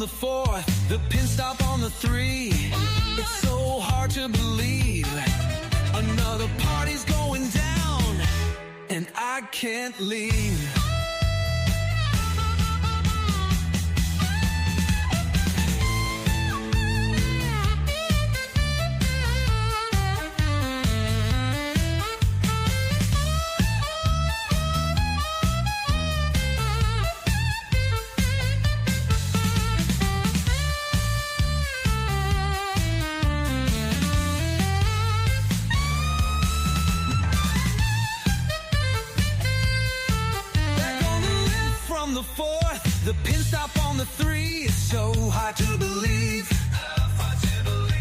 the 4th, the pin stop on the 3. It's so hard to believe another party's going down, and I can't leave. The 4th, the pin stop on the 3. It's so hard to believe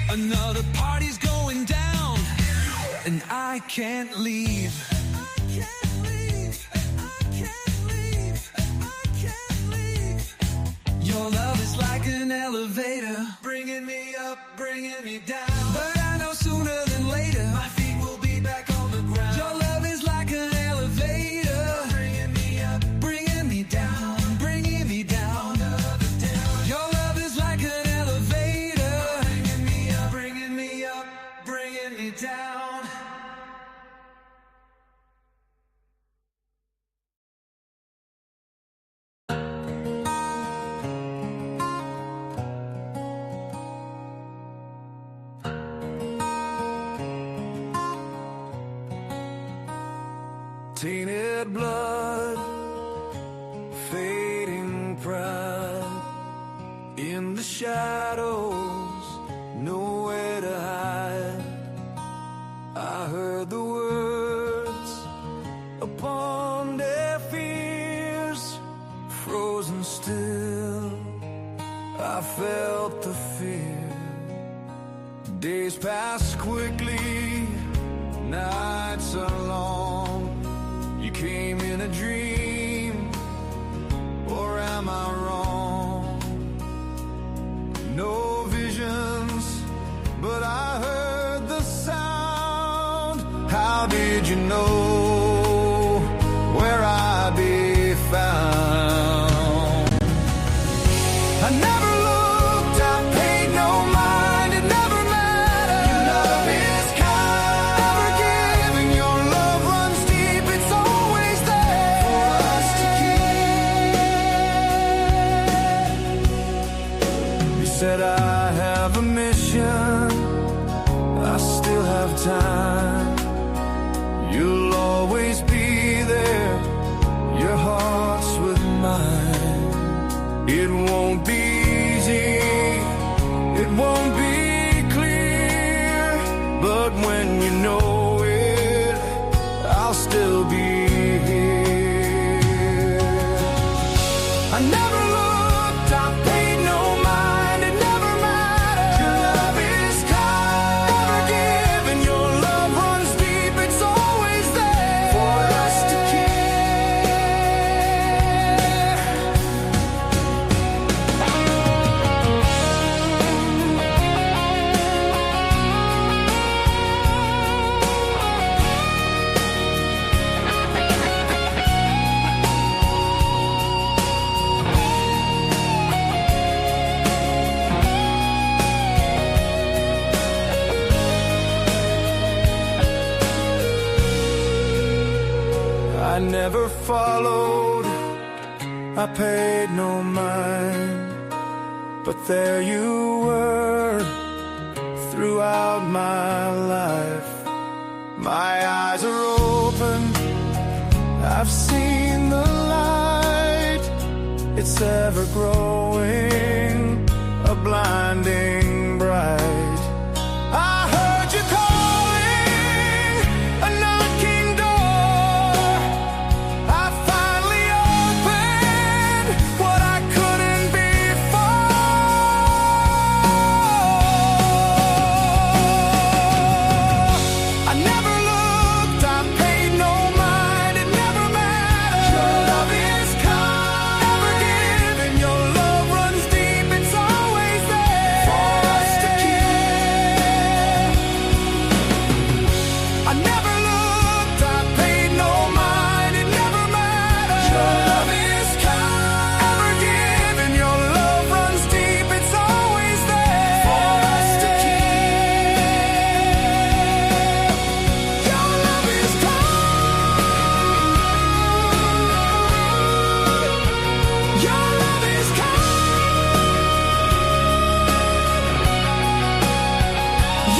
another party's going down, and I can't leave. I can't leave. I can't leave. I can't leave. Your love is like an elevator, bringing me up, bringing me down. But I know sooner than later my feet will be back on the ground. Your love is like an elevator, bringing me up, bringing me down. Tainted blood, fading pride, in the shadows, nowhere to hide. I heard the words upon their fears, frozen still. I felt the fear. Days passed quickly, nights are long. You came in a dream, or am I wrong? No visions, but I heard the sound. How did you know where I'd be found? I never looked, I paid no mind, it never mattered. Your love is kind, never giving. Your love runs deep, it's always there for us to keep. You said I have a mission, I still have time. You'll always be there, your heart's with mine. It won't be easy, it won't be clear, but when you know it, I'll still be here. I never looked, I paid no mind, it never mattered. Your love is kind, never giving. Your love runs deep, it's always there for us to keep. I never followed, I paid no mind, but there you were throughout my life. My eyes are open, I've seen the light. It's ever growing, a blinding bright. I heard you calling, a knocking door. I finally opened what I couldn't before. I never looked, I paid no mind, it never mattered. Your love is kind, never giving. Your love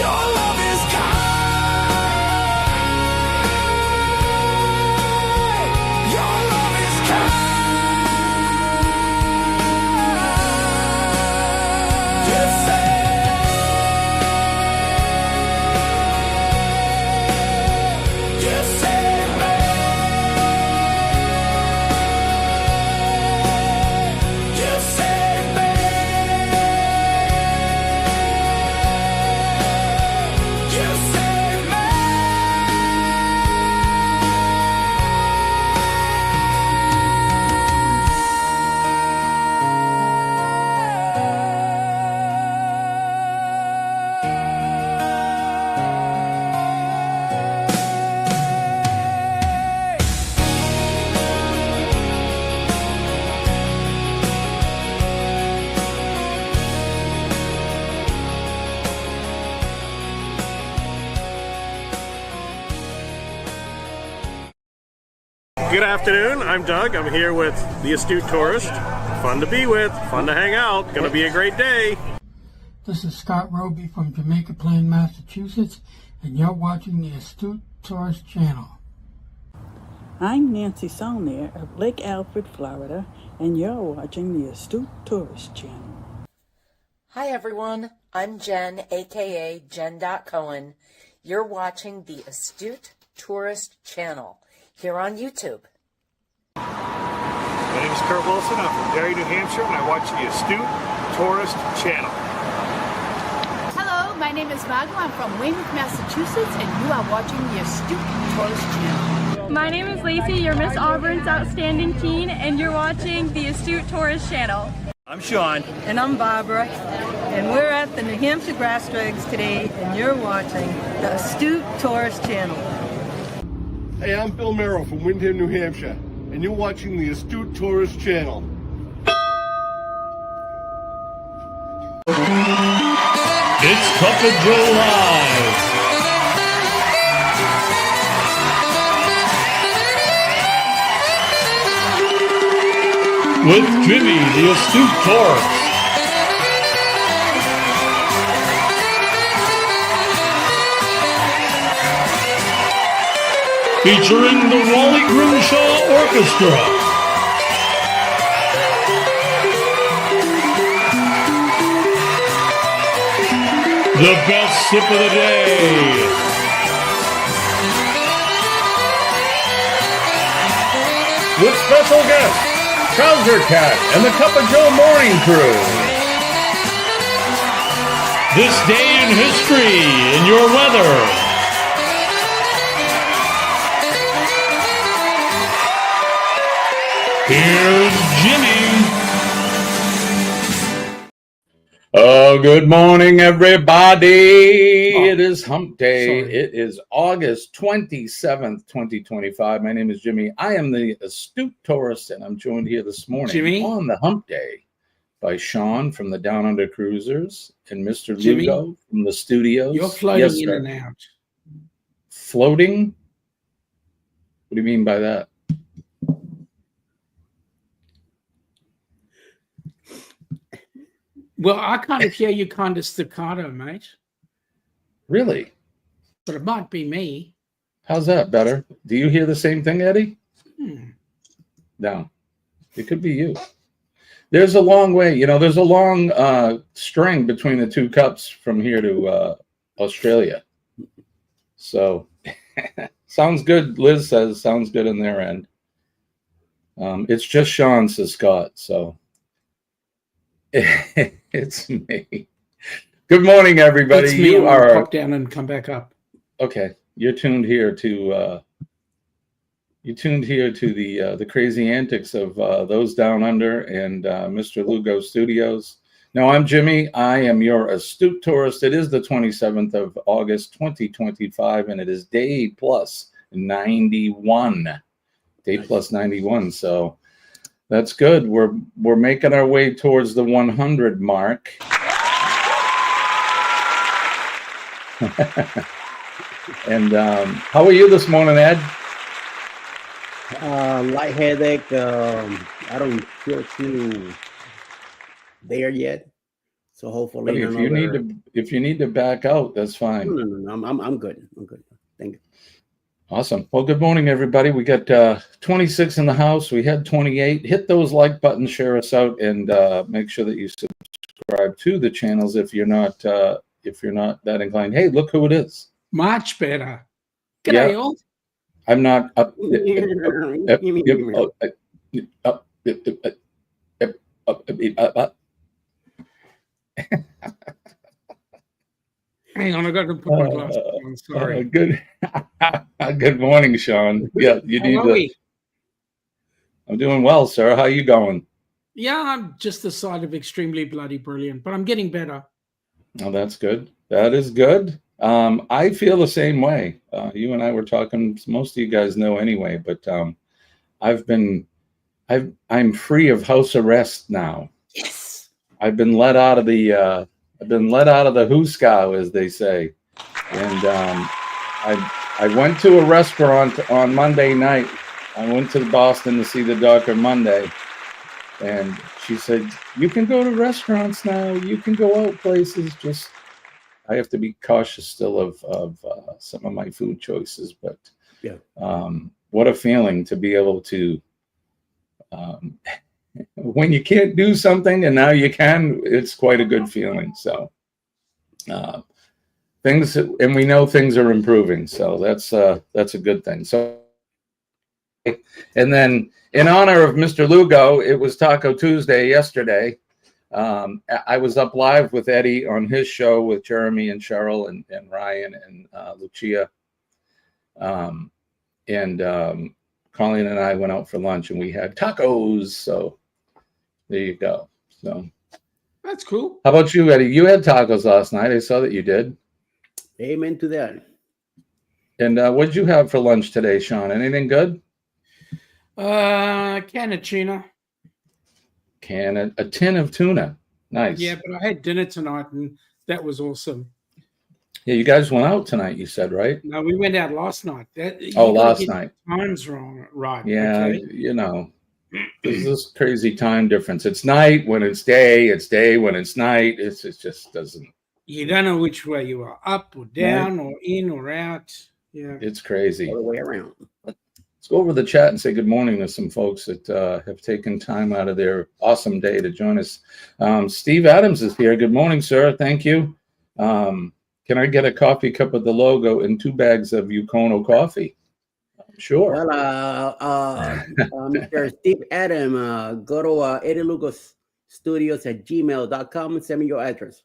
Your love is kind. Your love is kind. You saved me. You saved me. You saved me. Good afternoon, I'm Doug. I'm here with the Astute Tourist. Fun to be with, fun to hang out, gonna be a great day. This is Scott Roby from Jamaica Plain, Massachusetts, and you're watching the Astute Tourist channel. I'm Nancy Saulnier of Lake Alfred, Florida, and you're watching the Astute Tourist channel. Hi everyone, I'm Jen, aka Jen.Cohen. You're watching the Astute Tourist channel here on YouTube. My name is Kurt Wilson. I'm from Derry, New Hampshire, and I watch the Astute Tourist channel. Hello, my name is Margot. I'm from Weymouth, Massachusetts, and you are watching the Astute Tourist channel. My name is Lacey, your Miss Auburn's outstanding teen, and you're watching the Astute Tourist channel. I'm Sean. And I'm Barbara, and we're at the New Hampshire Grass Drags today, and you're watching the Astute Tourist channel. Hey, I'm Bill Merrill from Windham, New Hampshire, and you're watching the Astute Tourist channel. It's Cup of Joe Live. With Jimmy, the Astute Tourist. Featuring the Wally Grimshaw Orchestra. The best sip of the day. With special guests, Trouser Cat and the Cup of Joe Morning Crew. This day in history in your weather. Here's Jimmy. Oh, good morning, everybody. It is Hump Day. It is August 27th, 2025. My name is Jimmy. I am the Astute Tourist, and I'm joined here this morning on the Hump Day by Sean from the Down Under Cruisers and Mr. Lugo from the studios. You're floating in and out. Floating? What do you mean by that? Well, I kind of hear you kind of staccato, mate. Really? But it might be me. How's that better? Do you hear the same thing, Eddie? No. It could be you. There's a long way. You know, there's a long string between the two cups from here to Australia. So, sounds good. Liz says sounds good on their end. It's just Sean, says Scott. So, it's me. Good morning, everybody. It's me. You are pop down and come back up. Okay. You're tuned here to the crazy antics of those down under and Mr. Lugo Studios. Now, I'm Jimmy. I am your Astute Tourist. It is the 27th of August, 2025, and it is day plus 91. Day plus 91. So that's good. We're making our way towards the 100 mark. And how are you this morning, Ed? Light headache. I don't feel too there yet, So hopefully, Buddy, if you need to back out, that's fine. No. I'm good. I'm good. Thank you. Awesome. Well, good morning, everybody. We got 26 in the house. We had 28. Hit those like buttons, share us out, and make sure that you subscribe to the channels if you're not that inclined. Hey, look who it is. Much better. G'day, Yeah. all. I'm not up. Hang on, I got to put my glasses on. Sorry. Good. Good morning, Sean. Yeah, you need to. I'm doing well, sir. How you going? Yeah, I'm just the side of extremely bloody brilliant, but I'm getting better. Oh, that's good. That is good. I feel the same way. You and I were talking. Most of you guys know anyway, but I'm free of house arrest now. Yes. I've been let out of the hooskow, as they say, and I went to a restaurant on Monday night. I went to Boston to see the doctor Monday, and she said, "You can go to restaurants now. You can go out places. Just I have to be cautious still of some of my food choices." But yeah, what a feeling to be able to. When you can't do something and now you can, it's quite a good feeling. So things, and we know things are improving. So that's a good thing. So, and then in honor of Mr. Lugo, it was Taco Tuesday yesterday. I was up live with Eddie on his show with Jeremy and Cheryl and Ryan and Lucia. Colleen and I went out for lunch and we had tacos. So there you go. So that's cool. How about you, Eddie? You had tacos last night. I saw that you did. Amen to that. And what did you have for lunch today, Sean? Anything good? Can of tuna. A tin of tuna. Nice. Yeah, but I had dinner tonight and that was awesome. Yeah, you guys went out tonight, you said, right? No, we went out last night. Last night. Time's wrong, right? Yeah, okay. You know, there's this crazy time difference. It's night when it's day. It's day when it's night. It just doesn't. You don't know which way you are, up or down or in or out. Yeah, it's crazy. All the way around. Let's go over the chat and say good morning to some folks that have taken time out of their awesome day to join us. Steve Adams is here. Good morning, sir. Thank you. Can I get a coffee cup with the logo and 2 bags of Yukono coffee? Sure. Well, Mr. Steve Adam, go to Eddie Lucas Studios at gmail.com and send me your address.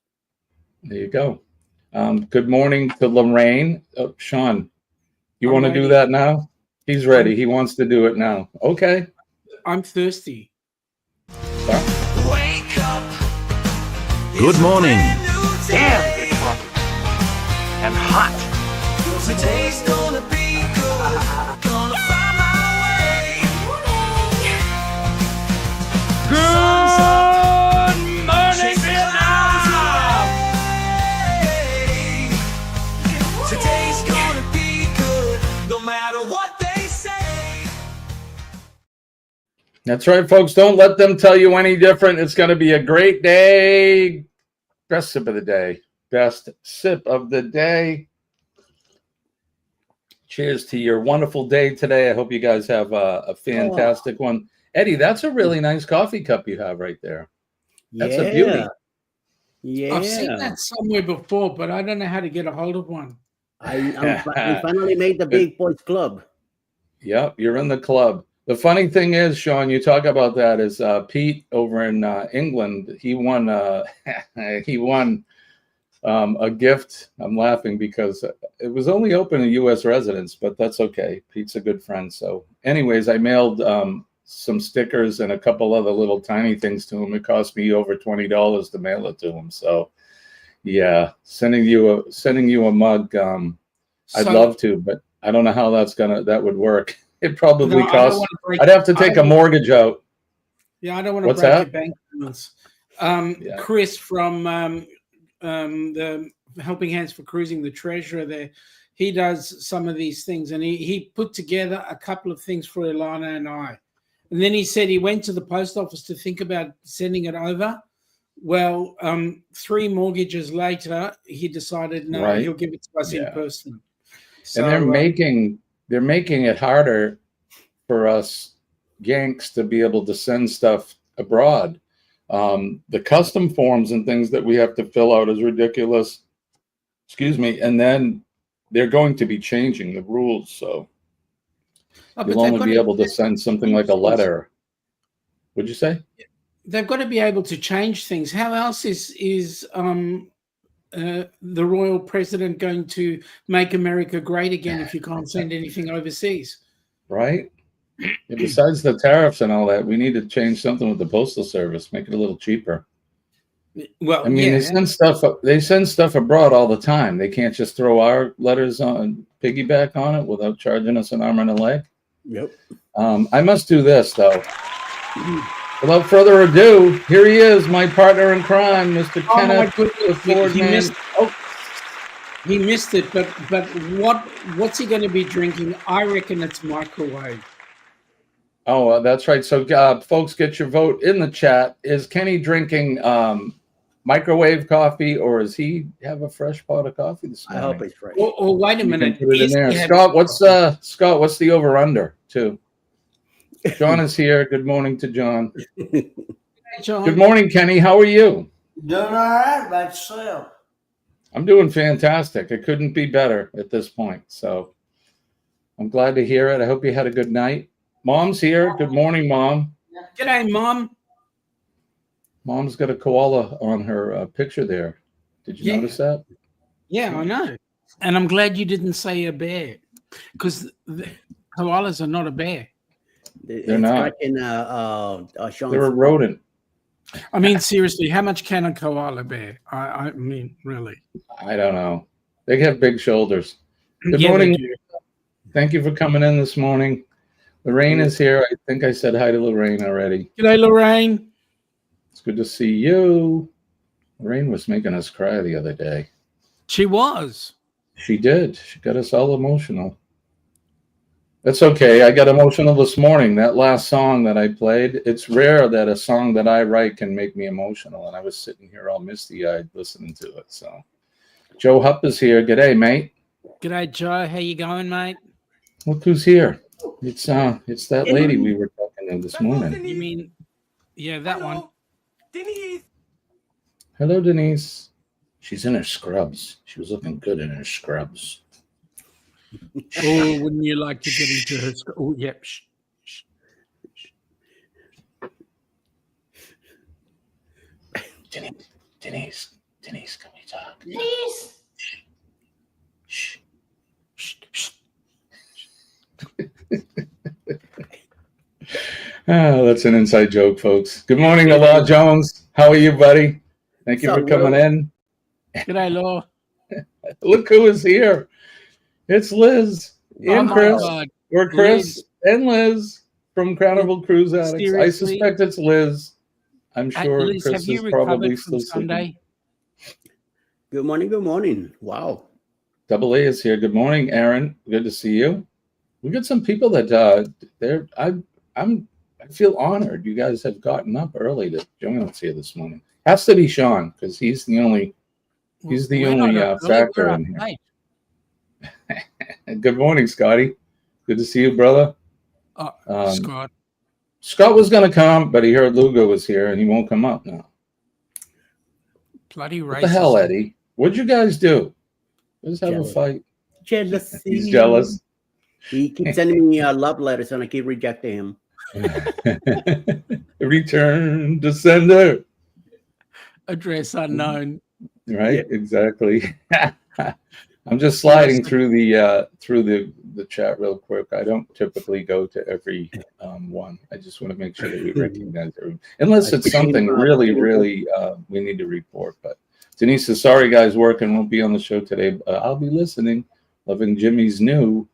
There you go. Good morning to Lorraine. Sean, you want to do that now? He's ready. He wants to do it now. Okay. I'm thirsty. Wake up. Good morning. Damn. And hot. Today's gonna be good. Gonna find my way. Good morning, Vietnam. Today's gonna be good, no matter what they say. That's right, folks. Don't let them tell you any different. It's going to be a great day. Best sip of the day. Best sip of the day. Cheers to your wonderful day today. I hope you guys have a fantastic one. Eddie, that's a really nice coffee cup you have right there. That's a beauty. Yeah. I've seen that somewhere before, but I don't know how to get a hold of one. I finally made the Big Boys Club. Yep, you're in the club. The funny thing is, Sean, you talk about that is Pete over in England. He won. He won a gift. I'm laughing because it was only open to U.S. residents, but that's okay. Pete's a good friend. So, anyways, I mailed some stickers and a couple other little tiny things to him. It cost me over $20 to mail it to him. So, yeah, sending you a mug. I'd love to, but I don't know how that would work. It probably costs. I'd have to take a mortgage out. Yeah, I don't want to break your bank balance. Chris from the Helping Hands for Cruising, the treasurer there, he does some of these things, and he put together a couple of things for Ilana and I. And then he said he went to the post office to think about sending it over. Well, 3 mortgages later, he decided no, Right. he'll give it to us in person. So, and they're making it harder for us Yanks to be able to send stuff abroad. The custom forms and things that we have to fill out is ridiculous. Excuse me. And then they're going to be changing the rules, so you'll only be able to send something like a letter. What'd you say? They've got to be able to change things. How else is the royal president going to make America great again if you can't send anything overseas? Right. And besides the tariffs and all that, we need to change something with the postal service, make it a little cheaper. Well, I mean, they send stuff abroad all the time. They can't just throw our letters on piggyback on it without charging us an arm and a leg. Yep. I must do this though. Without further ado, here he is, my partner in crime, Mr. Kenneth. He missed it, but what's he going to be drinking? I reckon it's microwave. Oh, that's right. So, folks, get your vote in the chat. Is Kenny drinking microwave coffee, or does he have a fresh pot of coffee this morning? I hope it's fresh. Oh, wait a minute. Put it in there. Scott, what's the over under too? John is here. Good morning to John. Hey, John. Good morning, Kenny. How are you? Doing all right, about yourself. I'm doing fantastic. It couldn't be better at this point. So I'm glad to hear it. I hope you had a good night. Mom's here. Good morning, Mom. G'day, Mom. Mom's got a koala on her picture there. Did you notice that? Yeah, I know. And I'm glad you didn't say a bear, because koalas are not a bear. They're not. They're a rodent. I mean, seriously, how much can a koala bear? I mean, really. I don't know. They have big shoulders. Good Yeah, morning. they do. Thank you for coming in this morning. Lorraine is here. I think I said hi to Lorraine already. G'day, Lorraine. It's good to see you. Lorraine was making us cry the other day. She was. She did. She got us all emotional. That's okay. I got emotional this morning. That last song that I played, it's rare that a song that I write can make me emotional. And I was sitting here all misty-eyed listening to it. So Joe Hump is here. G'day, mate. G'day, Joe. How you going, mate? Look who's here. It's that lady we were talking to this morning. You mean, yeah, that one. Denise. Hello, Denise. She's in her scrubs. She was looking good in her scrubs. Oh, wouldn't you like to get into her? Oh, yep. Shh. Denise, can we talk? Denise. Shh. Oh, that's an inside joke, folks. Good morning, Law Jones. How are you, buddy? Thank you for coming in. G'day, Law. Look who is here. It's Liz and Chris. Or Chris and Liz from Carnival Cruise Addicts. Seriously? I suspect it's Liz. I'm sure Liz, Chris have you is probably recovered from still sleeping. Sunday? Good morning. Good morning. Wow. Double A is here. Good morning, Aaron. Good to see you. We got some people that I feel honored. You guys have gotten up early to join us here this morning. Has to be Sean, because he's the only factor in here. Good morning, Scotty. Good to see you, brother. Scott. Scott was going to come, but he heard Lugo was here, and he won't come up now. Bloody racist. What the hell, Eddie? What'd you guys do? Let's have a fight. Jealousy. He's jealous. He keeps sending me love letters, and I keep rejecting him. Return to sender. Address unknown. Right, exactly. I'm just sliding through the chat real quick. I don't typically go to every one. I just want to make sure that we recognize everyone, unless it's something really we need to report. But Denise says, "Sorry, guys, working, won't be on the show today. I'll be listening. Loving Jimmy's new.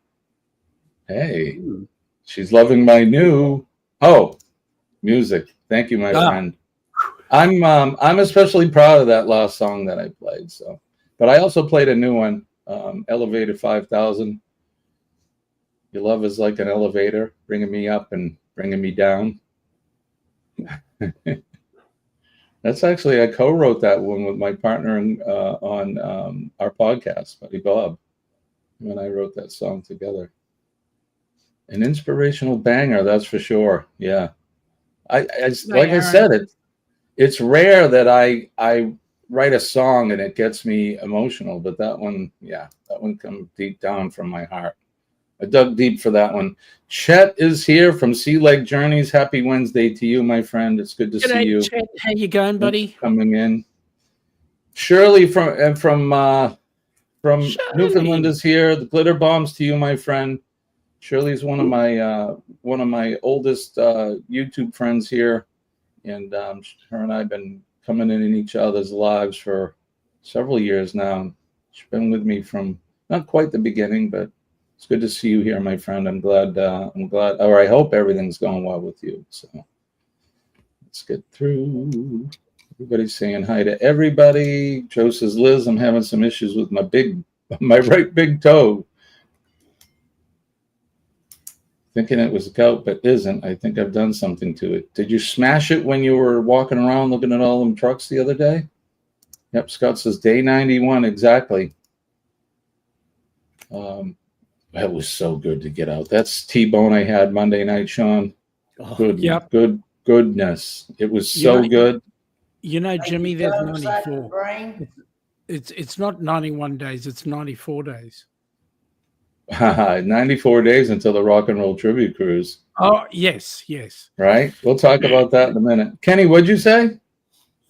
Hey, she's loving my new music. Thank you, my friend. I'm especially proud of that last song that I played. So, but I also played a new one, Elevated 5000. Your love is like an elevator, bringing me up and bringing me down. That That's actually, I co-wrote that one with my partner on our podcast, Buddy Bob. When I wrote that song together. An inspirational banger, that's for sure. Yeah. I said, it's rare that I write a song and it gets me emotional, but that one comes deep down from my heart. I dug deep for that one. Chet is here from Sea Leg Journeys. Happy Wednesday to you, my friend. It's good to see you. Chet. How you going, buddy? Coming in. Shirley from Newfoundland is here. The glitter bombs to you, my friend. Shirley's one of my oldest YouTube friends here, and her and I have been coming in each other's lives for several years now. She's been with me from not quite the beginning, but it's good to see you here, my friend. I'm glad, or I hope everything's going well with you. So let's get through. Everybody's saying hi to everybody. Joe says, Liz, I'm having some issues with my right big toe. Thinking it was gout, but isn't. I think I've done something to it. Did you smash it when you were walking around looking at all them trucks the other day? Yep, Scott says day 91, exactly. That was so good to get out. That's T-bone I had Monday night, Sean. Goodness. It was so good. You know, Jimmy, there's 94. It's not 91 days, it's 94 days. 94 days until the Rock and Roll Tribute Cruise. Oh, yes. Right? We'll talk about that in a minute. Kenny, what'd you say?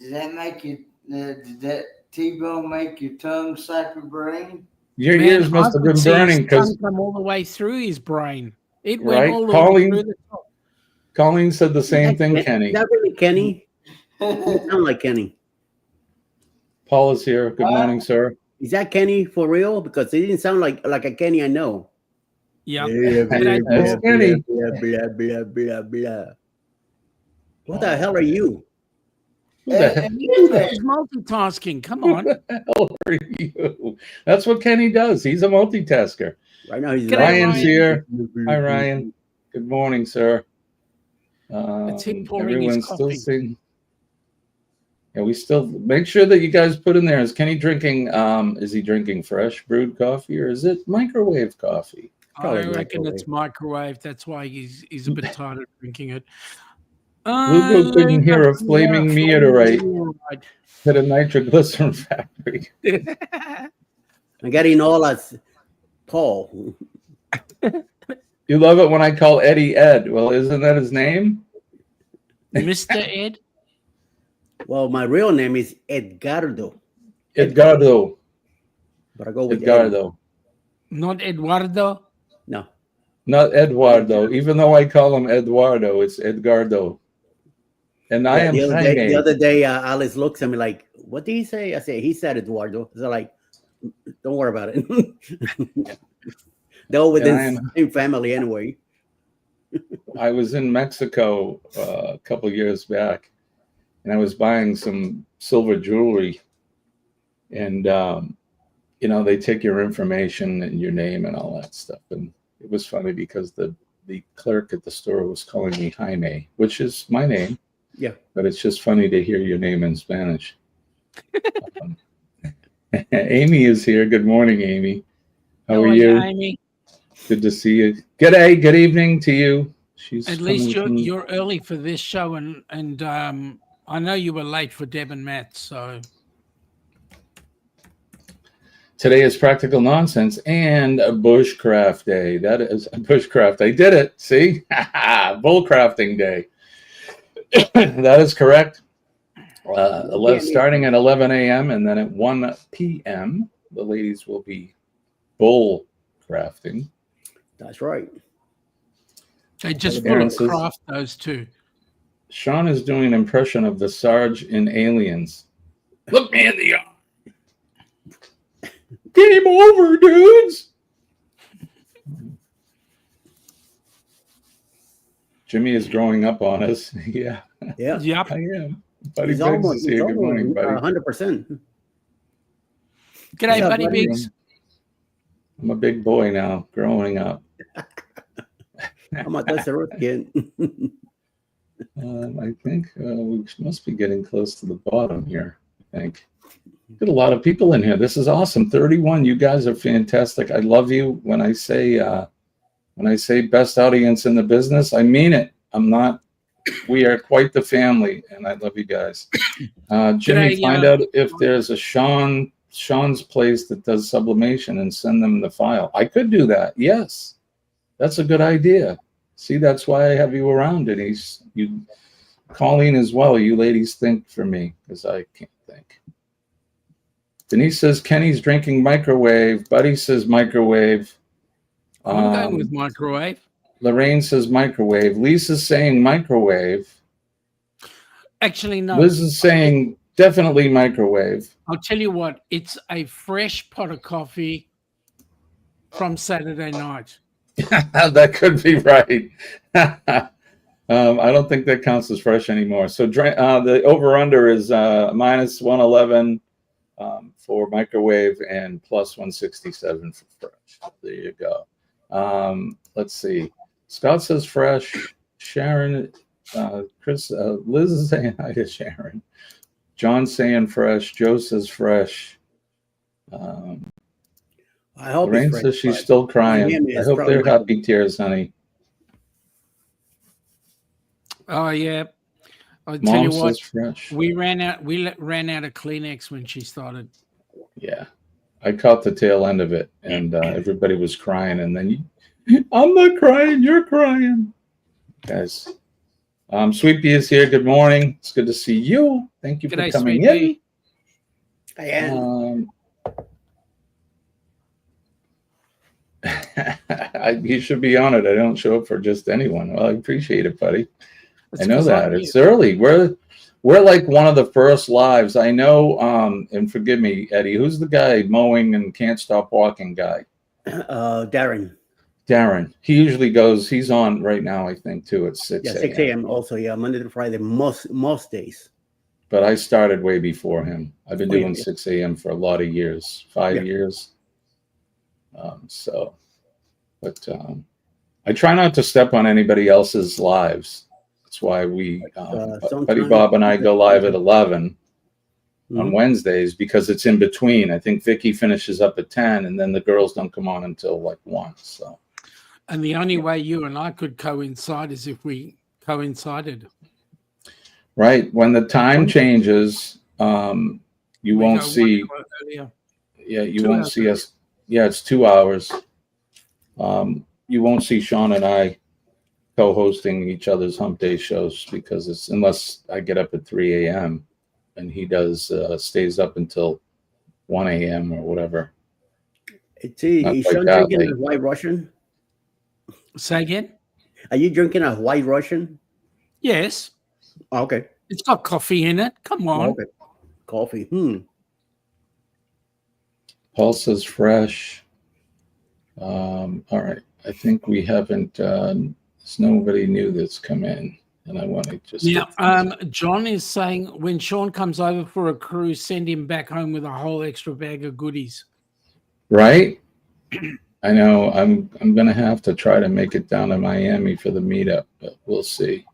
Does that make you, did that T-bone make your tongue sack your brain? Your ears must have been burning because come all the way through his brain. It went right? all the way through the top. Colleen said the same thing, Kenny. Is that really Kenny? You sound like Kenny. Paul is here. Good morning, sir. Is that Kenny for real? Because it didn't sound like a Kenny I know. Yeah. That's Kenny. Blah, blah, blah, blah. What the hell are you? He's multitasking. Come on. Who the hell are you? That's what Kenny does. He's a multitasker. Right now, he's Ryan's here. Hi, Ryan. Good morning, sir. Everyone's still singing. Yeah, we still make sure that you guys put in there. Is Kenny drinking? Is he drinking fresh brewed coffee or is it microwave coffee? I reckon it's microwave. That's why he's a bit tired of drinking it. Lugo couldn't hear a flaming meteorite at a nitroglycerin factory. I got Enola's Paul. You love it when I call Eddie Ed. Well, isn't that his name? Mr. Ed? Well, my real name is Edgardo. Edgardo. But I go with Edgardo. Ed. Not Eduardo? No. Not Eduardo. Even though I call him Eduardo, it's Edgardo. And I am the other day, Alice looks at me like, what did he say? I say, he said Eduardo. So like, don't worry about it. They're all within the same family anyway. I was in Mexico a couple years back, and I was buying some silver jewelry. And, they take your information and your name and all that stuff. And it was funny because the clerk at the store was calling me Jaime, which is my name. Yeah. But it's just funny to hear your name in Spanish. Amy is here. Good morning, Amy. How are you? Amy? Good to see you. G'day. Good evening to you. At least you're early for this show, and I know you were late for Deb and Matt, so. Today is Practical Nonsense and a Bushcraft Day. That is a Bushcraft. I did it. See? Bullcrafting Day. That is correct. Starting at 11 a.m. and then at 1 p.m., the ladies will be bull crafting. That's right. They just want to craft those two. Sean is doing an impression of the Sarge in Aliens. Look me in the eye. Game over, dudes. Jimmy is growing up on us. Yeah. Yeah. Yep. I am. Buddy He's Biggs almost, is here. Good morning, buddy. 100%. G'day, Buddy Biggs. I'm a big boy now, growing up. I'm a desperate kid. I think we must be getting close to the bottom here. I think. Got a lot of people in here. This is awesome. 31. You guys are fantastic. I love you. When I say best audience in the business, I mean it. I'm not. We are quite the family, and I love you guys. Jimmy, find out if there's a Sean's place that does sublimation and send them the file. I could do that. Yes, that's a good idea. See, that's why I have you around, Denise. You, Colleen as well. You ladies think for me because I can't think. Denise says Kenny's drinking microwave. Buddy says microwave. I'm going with microwave. Lorraine says microwave. Lisa's saying microwave. Actually, no. Liz is saying definitely microwave. I'll tell you what. It's a fresh pot of coffee from Saturday night. That could be right. I don't think that counts as fresh anymore. So the over-under is minus 111 for microwave and plus 167 for fresh. There you go. Let's see. Scott says fresh. Sharon, Chris, Liz is saying hi to Sharon. John's saying fresh. Joe says fresh. I hope Lorraine says she's still crying. I hope they're happy tears, honey. Oh yeah. I'll Mom tell you what. says fresh. We ran out of Kleenex when she started. Yeah. I caught the tail end of it, and everybody was crying, and then I'm not crying, you're crying. Guys. Sweet Pea is here. Good morning. It's good to see you. Thank you for coming in. I am. You should be on it. I don't show up for just anyone. Well, I appreciate it, buddy. That's I know that. It's early. We're like one of the first lives. I know, and forgive me, Eddie, who's the guy mowing and can't stop walking guy? Darren. He usually goes, he's on right now, I think, too, at 6 a.m. 6 a.m. also, yeah, Monday to Friday, most days. But I started way before him. I've been doing 6 a.m. for a lot of years, 5 years. I try not to step on anybody else's lives. That's why Buddy Bob and I go live at 11 on Wednesdays, because it's in between. I think Vicky finishes up at 10, and then the girls don't come on until like 1. So. And the only way you and I could coincide is if we coincided. Right. When the time changes, you won't see. Yeah, you won't see us. Yeah, it's 2 hours. You won't see Sean and I co-hosting each other's Hump Day shows, because it's, unless I get up at 3 a.m. and he does stays up until 1 a.m. or whatever. Is Sean drinking a White Russian? Say again? Are you drinking a White Russian? Yes. Oh, okay. It's got coffee in it. Come on. Okay. Coffee. Paul says fresh. All right. I think we haven't. There's nobody new that's come in, and I want to just. Yeah. John is saying when Sean comes over for a cruise, send him back home with a whole extra bag of goodies. Right. I know. I'm gonna have to try to make it down to Miami for the meetup, but we'll see.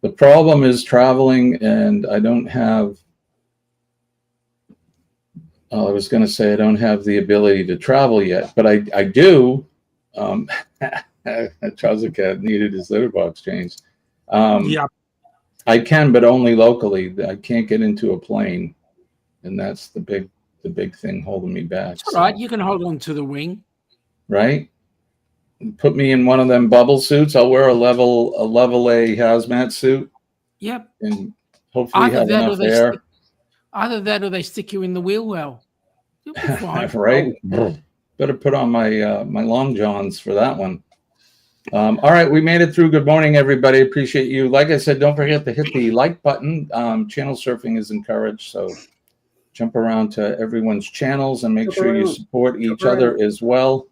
The problem is traveling, and I don't have. I was going to say I don't have the ability to travel yet, but I do. Trouser Cat needed his litter box changed. Yeah, I can, but only locally. I can't get into a plane, and that's the big thing holding me back. It's all right. You can hold on to the wing. Right. Put me in one of them bubble suits. I'll wear a level A hazmat suit. Yep. And hopefully have enough air. Either that or they stick you in the wheel well. You'll be fine. Right. Better put on my my long johns for that one. All right, we made it through. Good morning, everybody. Appreciate you. Like I said, don't forget to hit the like button. Channel surfing is encouraged, so jump around to everyone's channels and make sure you support each other as well.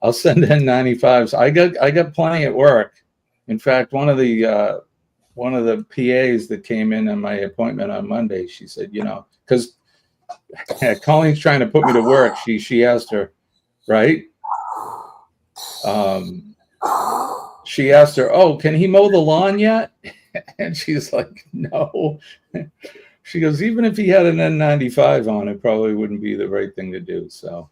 I'll send in 95s. I got plenty at work. In fact, one of the PAs that came in on my appointment on Monday, she said, because Colleen's trying to put me to work. She asked her, right? She asked her, "Oh, can he mow the lawn yet?" And she's like, no. She goes, even if he had an N95 on, it probably wouldn't be the right thing to do. So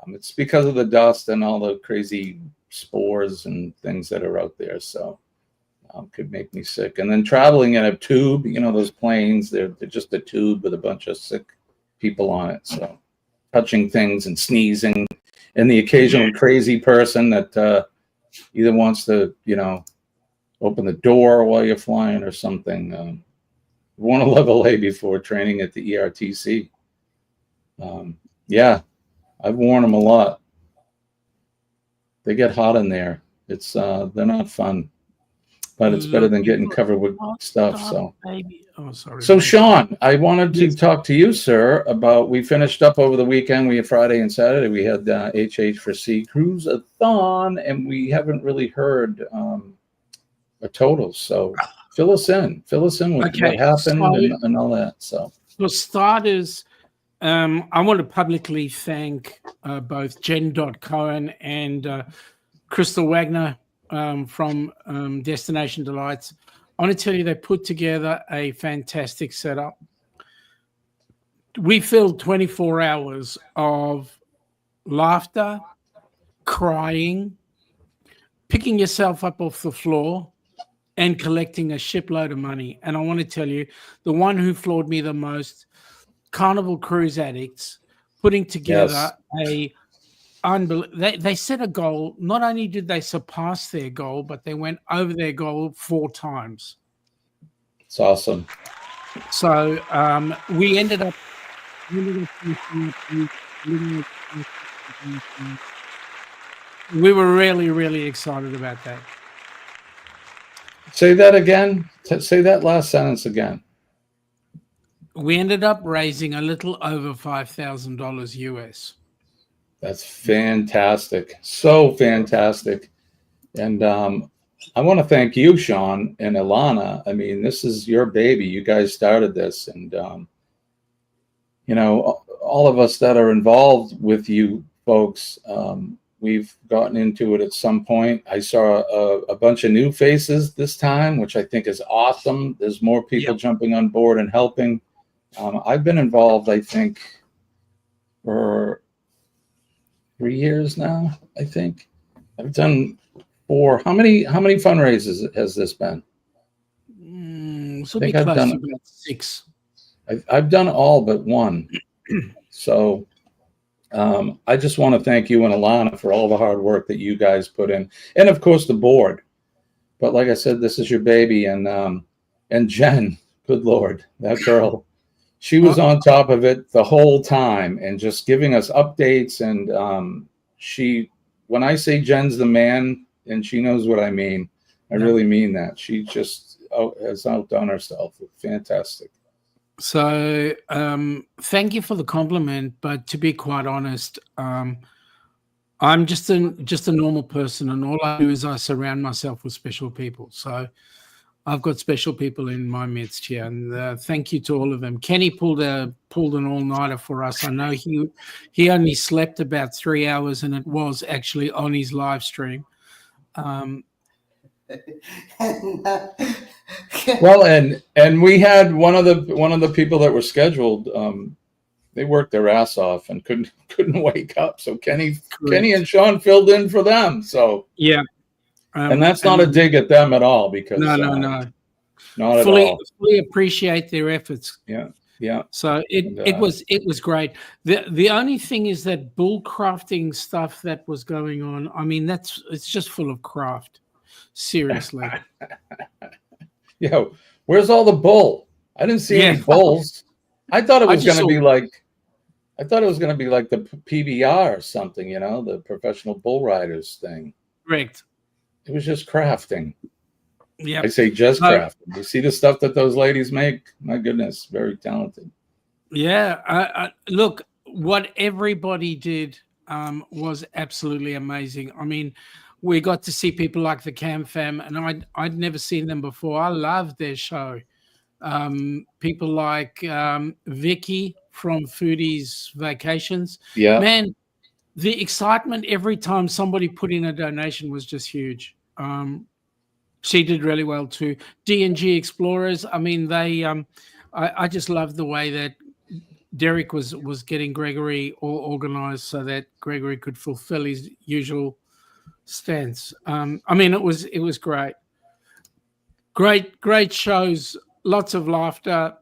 it's because of the dust and all the crazy spores and things that are out there. So could make me sick. And then traveling in a tube, you know, those planes, they're just a tube with a bunch of sick people on it. So touching things and sneezing, and the occasional crazy person that either wants to, you know, open the door while you're flying or something. Won a level A before training at the ERTC. Yeah, I've worn them a lot. They get hot in there. It's they're not fun, but it's better than getting covered with stuff. So, so Sean, I wanted to talk to you, sir, about, we finished up over the weekend. We had Friday and Saturday. We had HH for Sea Cruise-a-thon, and we haven't really heard a total. So fill us in with what happened and all that. So for starters, I want to publicly thank both Jen.Cohen and Crystal Wagner from Destination Delights. I want to tell you, they put together a fantastic setup. We filled 24 hours of laughter, crying, picking yourself up off the floor, and collecting a shipload of money. And I want to tell you, the one who floored me the most, Carnival Cruise Addicts, putting together they set a goal. Not only did they surpass their goal, but they went over their goal 4 times. It's awesome. So we ended up we were really, really excited about that. Say that again. Say that last sentence again. We ended up raising a little over $5,000 US. That's fantastic. So fantastic. And I want to thank you, Sean and Ilana. I mean, this is your baby. You guys started this. And, you know, all of us that are involved with you folks, we've gotten into it at some point. I saw a bunch of new faces this time, which I think is awesome. There's more people jumping on board and helping. I've been involved, I think, for 3 years now. I think I've done 4. How many fundraisers has this been? So be close to about 6. I've done all but 1. So I just want to thank you and Ilana for all the hard work that you guys put in, and of course the board. But like I said, this is your baby, and Jen, good Lord, that girl. She was on top of it the whole time and just giving us updates. And when I say Jen's the man, and she knows what I mean, I really mean that. She just has outdone herself. Fantastic. So thank you for the compliment. But to be quite honest, I'm just a normal person, and all I do is I surround myself with special people. So I've got special people in my midst here, and thank you to all of them. Kenny pulled an all-nighter for us. I know he only slept about 3 hours, and it was actually on his live stream. Well, and we had one of the people that were scheduled. They worked their ass off and couldn't wake up. So Kenny and Sean filled in for them. So yeah. And that's not a dig at them at all, because no, not fully, at all. Fully appreciate their efforts. Yeah. So it was great. The only thing is that bull crafting stuff that was going on. I mean, it's just full of craft. Seriously. Yo, where's all the bull? I didn't see any bulls. I thought it was going to be like the PBR or something, you know, the professional bull riders thing. Correct. It was just crafting. Yeah, I say just crafting. You see the stuff that those ladies make? My goodness, very talented. Yeah, look, what everybody did was absolutely amazing. I mean, we got to see people like the Cam Fam, and I'd never seen them before. I loved their show. People like Vicky from Foodies Vacations. Yeah, man, the excitement every time somebody put in a donation was just huge. She did really well too. D&G Explorers. I mean, they. I just love the way that Derek was getting Gregory all organized so that Gregory could fulfill his usual stance. I mean, it was great. Great shows, lots of laughter,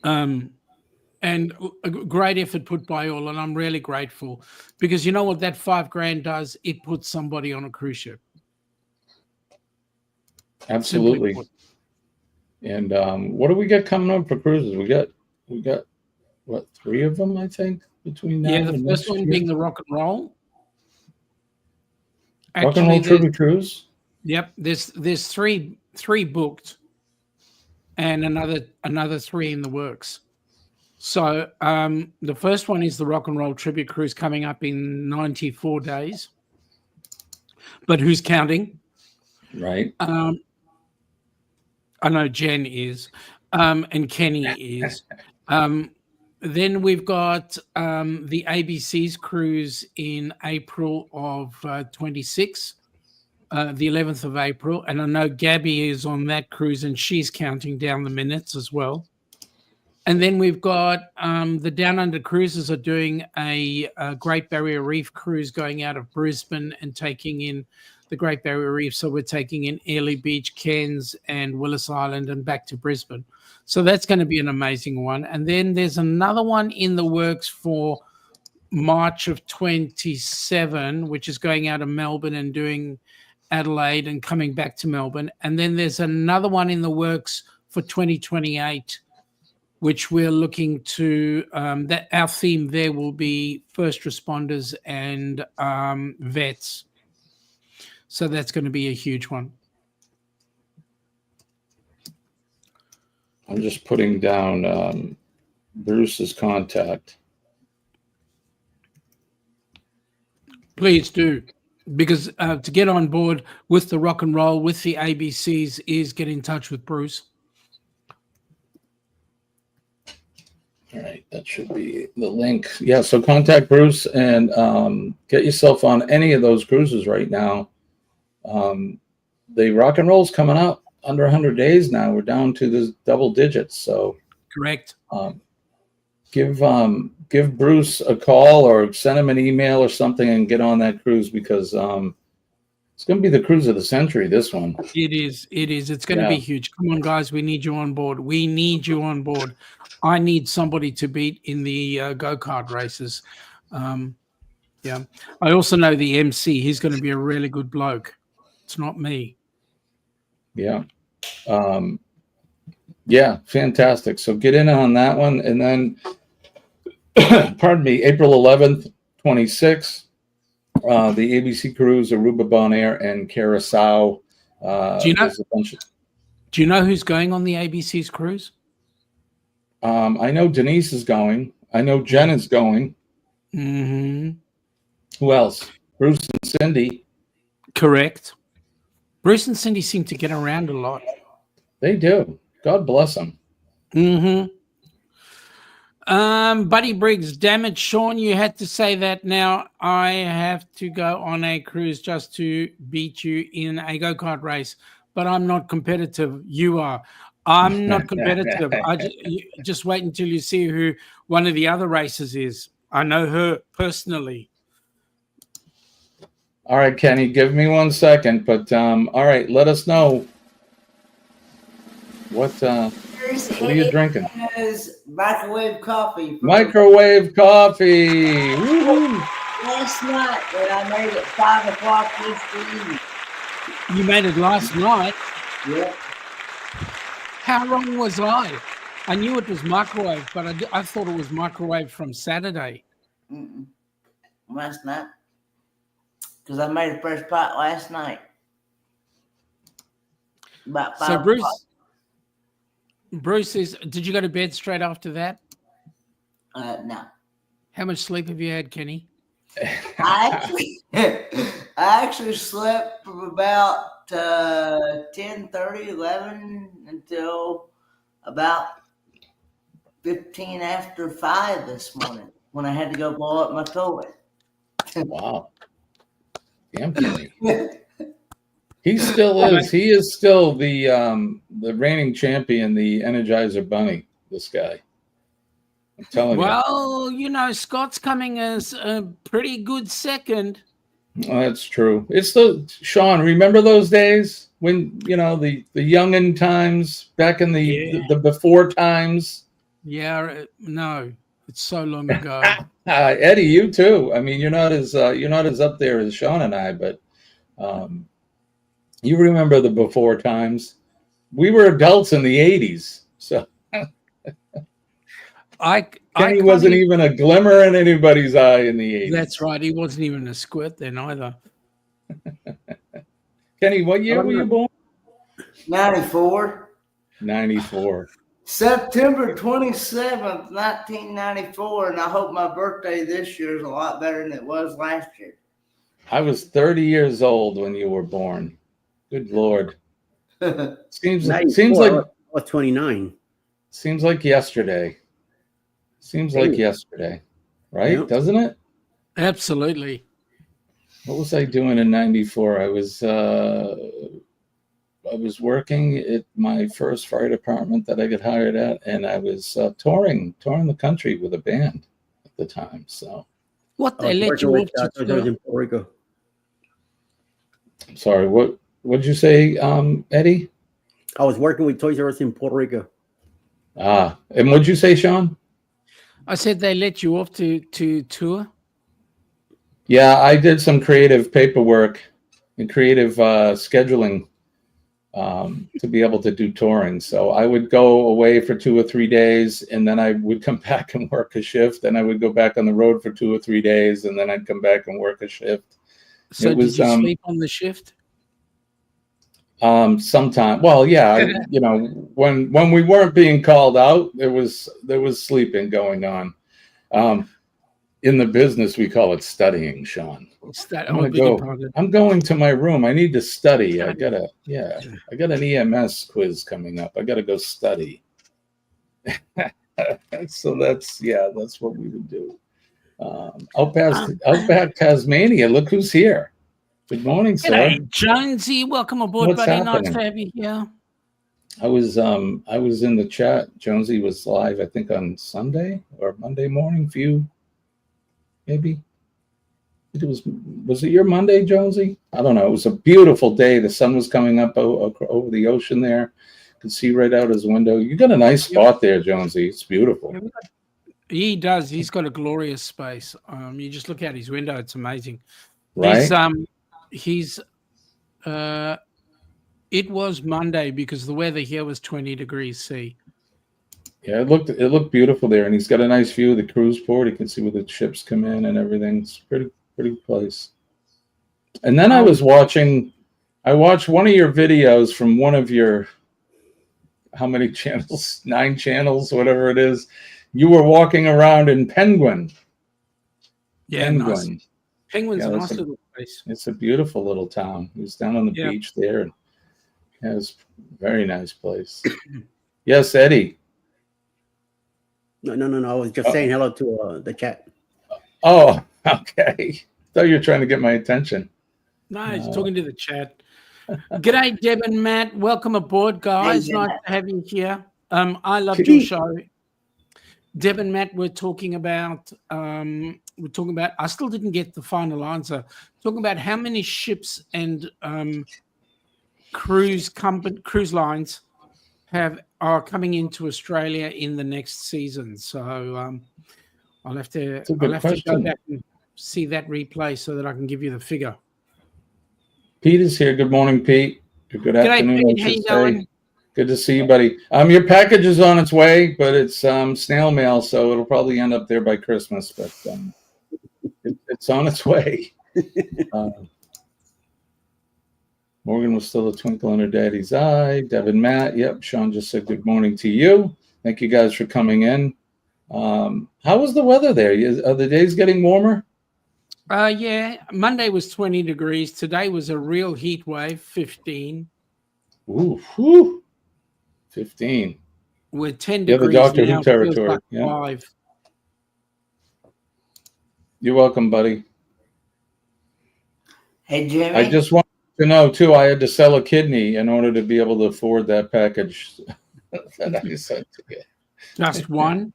and a great effort put by all. And I'm really grateful because you know what that $5,000 does? It puts somebody on a cruise ship. Absolutely. And what do we got coming up for cruises? We got what, 3 of them, I think, between now and the first one being the Rock and Roll. Rock and Roll Tribute Cruise. Yep, there's three booked, and another 3 in the works. So the first one is the Rock and Roll Tribute Cruise coming up in 94 days. But who's counting? Right. I know Jen is, and Kenny is. Then we've got the ABC's cruise in April of 26, the 11th of April. And I know Gabby is on that cruise and she's counting down the minutes as well. And then we've got the Down Under Cruises are doing a Great Barrier Reef cruise going out of Brisbane and taking in the Great Barrier Reef. So we're taking in Airlie Beach, Cairns, and Willis Island and back to Brisbane. So that's going to be an amazing one. And then there's another one in the works for March of 27, which is going out of Melbourne and doing Adelaide and coming back to Melbourne. And then there's another one in the works for 2028, which we're looking to, that our theme there will be first responders and vets. So that's going to be a huge one. I'm just putting down Bruce's contact. Please do, because to get on board with the Rock and Roll, with the ABCs, is get in touch with Bruce. All right, that should be the link. Yeah, so contact Bruce and get yourself on any of those cruises right now. The Rock and Roll's coming up under 100 days now. We're down to the double digits. So correct. Give Bruce a call or send him an email or something and get on that cruise because it's going to be the cruise of the century, this one. It is. It's going to be huge. Come on, guys. We need you on board. We need you on board. I need somebody to beat in the go-kart races. Yeah. I also know the MC. He's going to be a really good bloke. It's not me. Yeah. Yeah, fantastic. So get in on that one. And then, pardon me, April 11th, 26, the ABC cruise, Aruba, Bonaire, and Curacao. Do you know who's going on the ABC's cruise? I know Denise is going. I know Jen is going. Mm-hmm. Who else? Bruce and Cindy. Correct. Bruce and Cindy seem to get around a lot. They do. God bless them. Mm-hmm. Buddy Briggs, damn it, Sean, you had to say that. Now I have to go on a cruise just to beat you in a go-kart race, but I'm not competitive. You are. I'm not competitive. Just wait until you see who one of the other races is. I know her personally. All right, Kenny, give me 1 second. But all right, let us know what are you drinking? Microwave coffee. Microwave coffee. Woo-hoo. Last night, and I made it 5 o'clock this evening. You made it last night? Yep. How wrong was I? I knew it was microwave, but I thought it was microwave from Saturday. Last night. Because I made a fresh pot last night. About 5 So o'clock. Bruce is. Did you go to bed straight after that? No. How much sleep have you had, Kenny? I actually slept from about 10:30, 11 until about 15 after 5 this morning when I had to go blow up my toilet. Wow. Damn, Kenny. He still is. He is still the reigning champion, the Energizer Bunny. This guy. I'm telling you. Well, Scott's coming as a pretty good second. Oh, that's true. It's Sean. Remember those days when the youngin times back in the before times? Yeah, no, it's so long ago. Eddie, you too. I mean, you're not as up there as Sean and I, but you remember the before times. We were adults in the '80s, so Kenny wasn't even a glimmer in anybody's eye in the '80s. That's right. He wasn't even a squirt then either. Kenny, what year were you born? 94. 94. September 27th, 1994, and I hope my birthday this year is a lot better than it was last year. I was 30 years old when you were born. Good Lord. Seems like I was 29. Seems like yesterday. Seems like yesterday, right? Yep. Doesn't it? Absolutely. What was I doing in 94? I was working at my first fire department that I got hired at, and I was touring the country with a band at the time. So what they let you in Puerto Rico. Sorry, what did you say, Eddie? I was working with Toys R Us in Puerto Rico. And what'd you say, Sean? I said they let you off to tour. Yeah, I did some creative paperwork and creative scheduling to be able to do touring. So I would go away for 2 or 3 days, and then I would come back and work a shift. Then I would go back on the road for 2 or 3 days, and then I'd come back and work a shift. So did you sleep on the shift? Sometime. Well, yeah, when we weren't being called out, there was sleeping going on. In the business, we call it studying, Sean. I'm going to my room. I need to study. I got an EMS quiz coming up. I got to go study. So that's what we would do. Outback Tasmania. Look who's here. Good morning, sir. G'day, Jonesy. Welcome aboard, What's buddy. happening? Nice to have you here. I was in the chat. Jonesy was live, I think, on Sunday or Monday morning for you. Maybe was it your Monday, Jonesy? I don't know. It was a beautiful day. The sun was coming up over the ocean there. Could see right out his window. You got a nice spot there, Jonesy. It's beautiful. He does. He's got a glorious space. You just look out his window. It's amazing. Right. It was Monday because the weather here was 20 degrees C. Yeah, it looked beautiful there, and he's got a nice view of the cruise port. You can see where the ships come in and everything. It's pretty place. And then I watched one of your videos from one of your, how many channels? 9 channels, whatever it is. You were walking around in Penguin. Yeah, Penguin. Nice. Penguin's a nice little place. It's a beautiful little town. He was down on the beach there. And it was a very nice place. Yes, Eddie. No. I was just saying hello to the chat. Oh, okay. Thought you were trying to get my attention. No, he's talking to the chat. G'day, Deb and Matt. Welcome aboard, guys. Nice to have you here. I loved your show. Deb and Matt were talking about. I still didn't get the final answer. Talking about how many ships and cruise lines are coming into Australia in the next season. So I'll have to go back and see that replay so that I can give you the figure. Pete is here. Good morning, Pete. Good afternoon. Pete. How you going? Good to see you, buddy. Your package is on its way, but it's snail mail, so it'll probably end up there by Christmas. But it's on its way. Morgan was still a twinkle in her daddy's eye. Devin, Matt. Yep. Sean just said good morning to you. Thank you guys for coming in. How was the weather there? Are the days getting warmer? Yeah. Monday was 20 degrees. Today was a real heat wave, 15. Ooh, whew. 15. We're 10 degrees the Doctor now. Who territory. Like yeah. 5. You're welcome, buddy. Hey, Jimmy. I just want to to know too, I had to sell a kidney in order to be able to afford that package that I sent to you. Just one?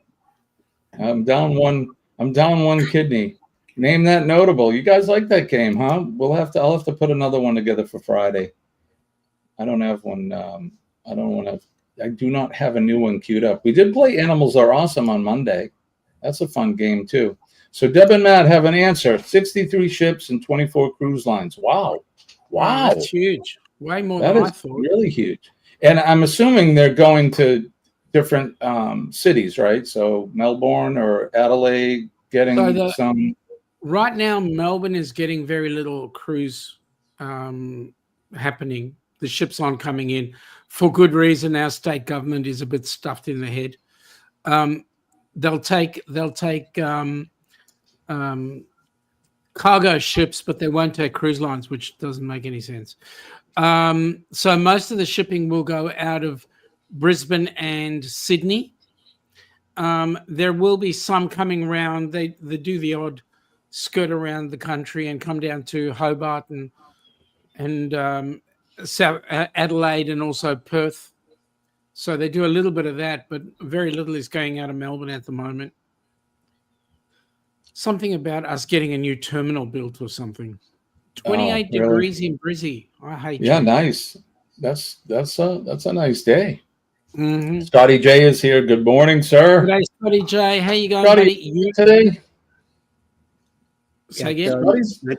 I'm down one kidney. Name that notable. You guys like that game, huh? I'll have to put another one together for Friday. I don't have one. I do not have a new one queued up. We did play Animals Are Awesome on Monday. That's a fun game too. So Deb and Matt have an answer. 63 ships and 24 cruise lines. Wow. That's huge. Way more That than I is thought. really huge. And I'm assuming they're going to different cities, right? So Melbourne or Adelaide getting some. Right now, Melbourne is getting very little cruise happening. The ships aren't coming in for good reason. Our state government is a bit stuffed in the head. They'll take cargo ships, but they won't take cruise lines, which doesn't make any sense. So most of the shipping will go out of Brisbane and Sydney. There will be some coming around. They do the odd skirt around the country and come down to Hobart and South Adelaide and also Perth. So they do a little bit of that, but very little is going out of Melbourne at the moment. Something about us getting a new terminal built or something. 28 degrees in Brizzy. I hate you. Yeah, nice. That's a nice day. Mm-hmm. Scotty J is here. Good morning, sir. Good day, Scotty J. How you going, Scotty, buddy? Today? Say again?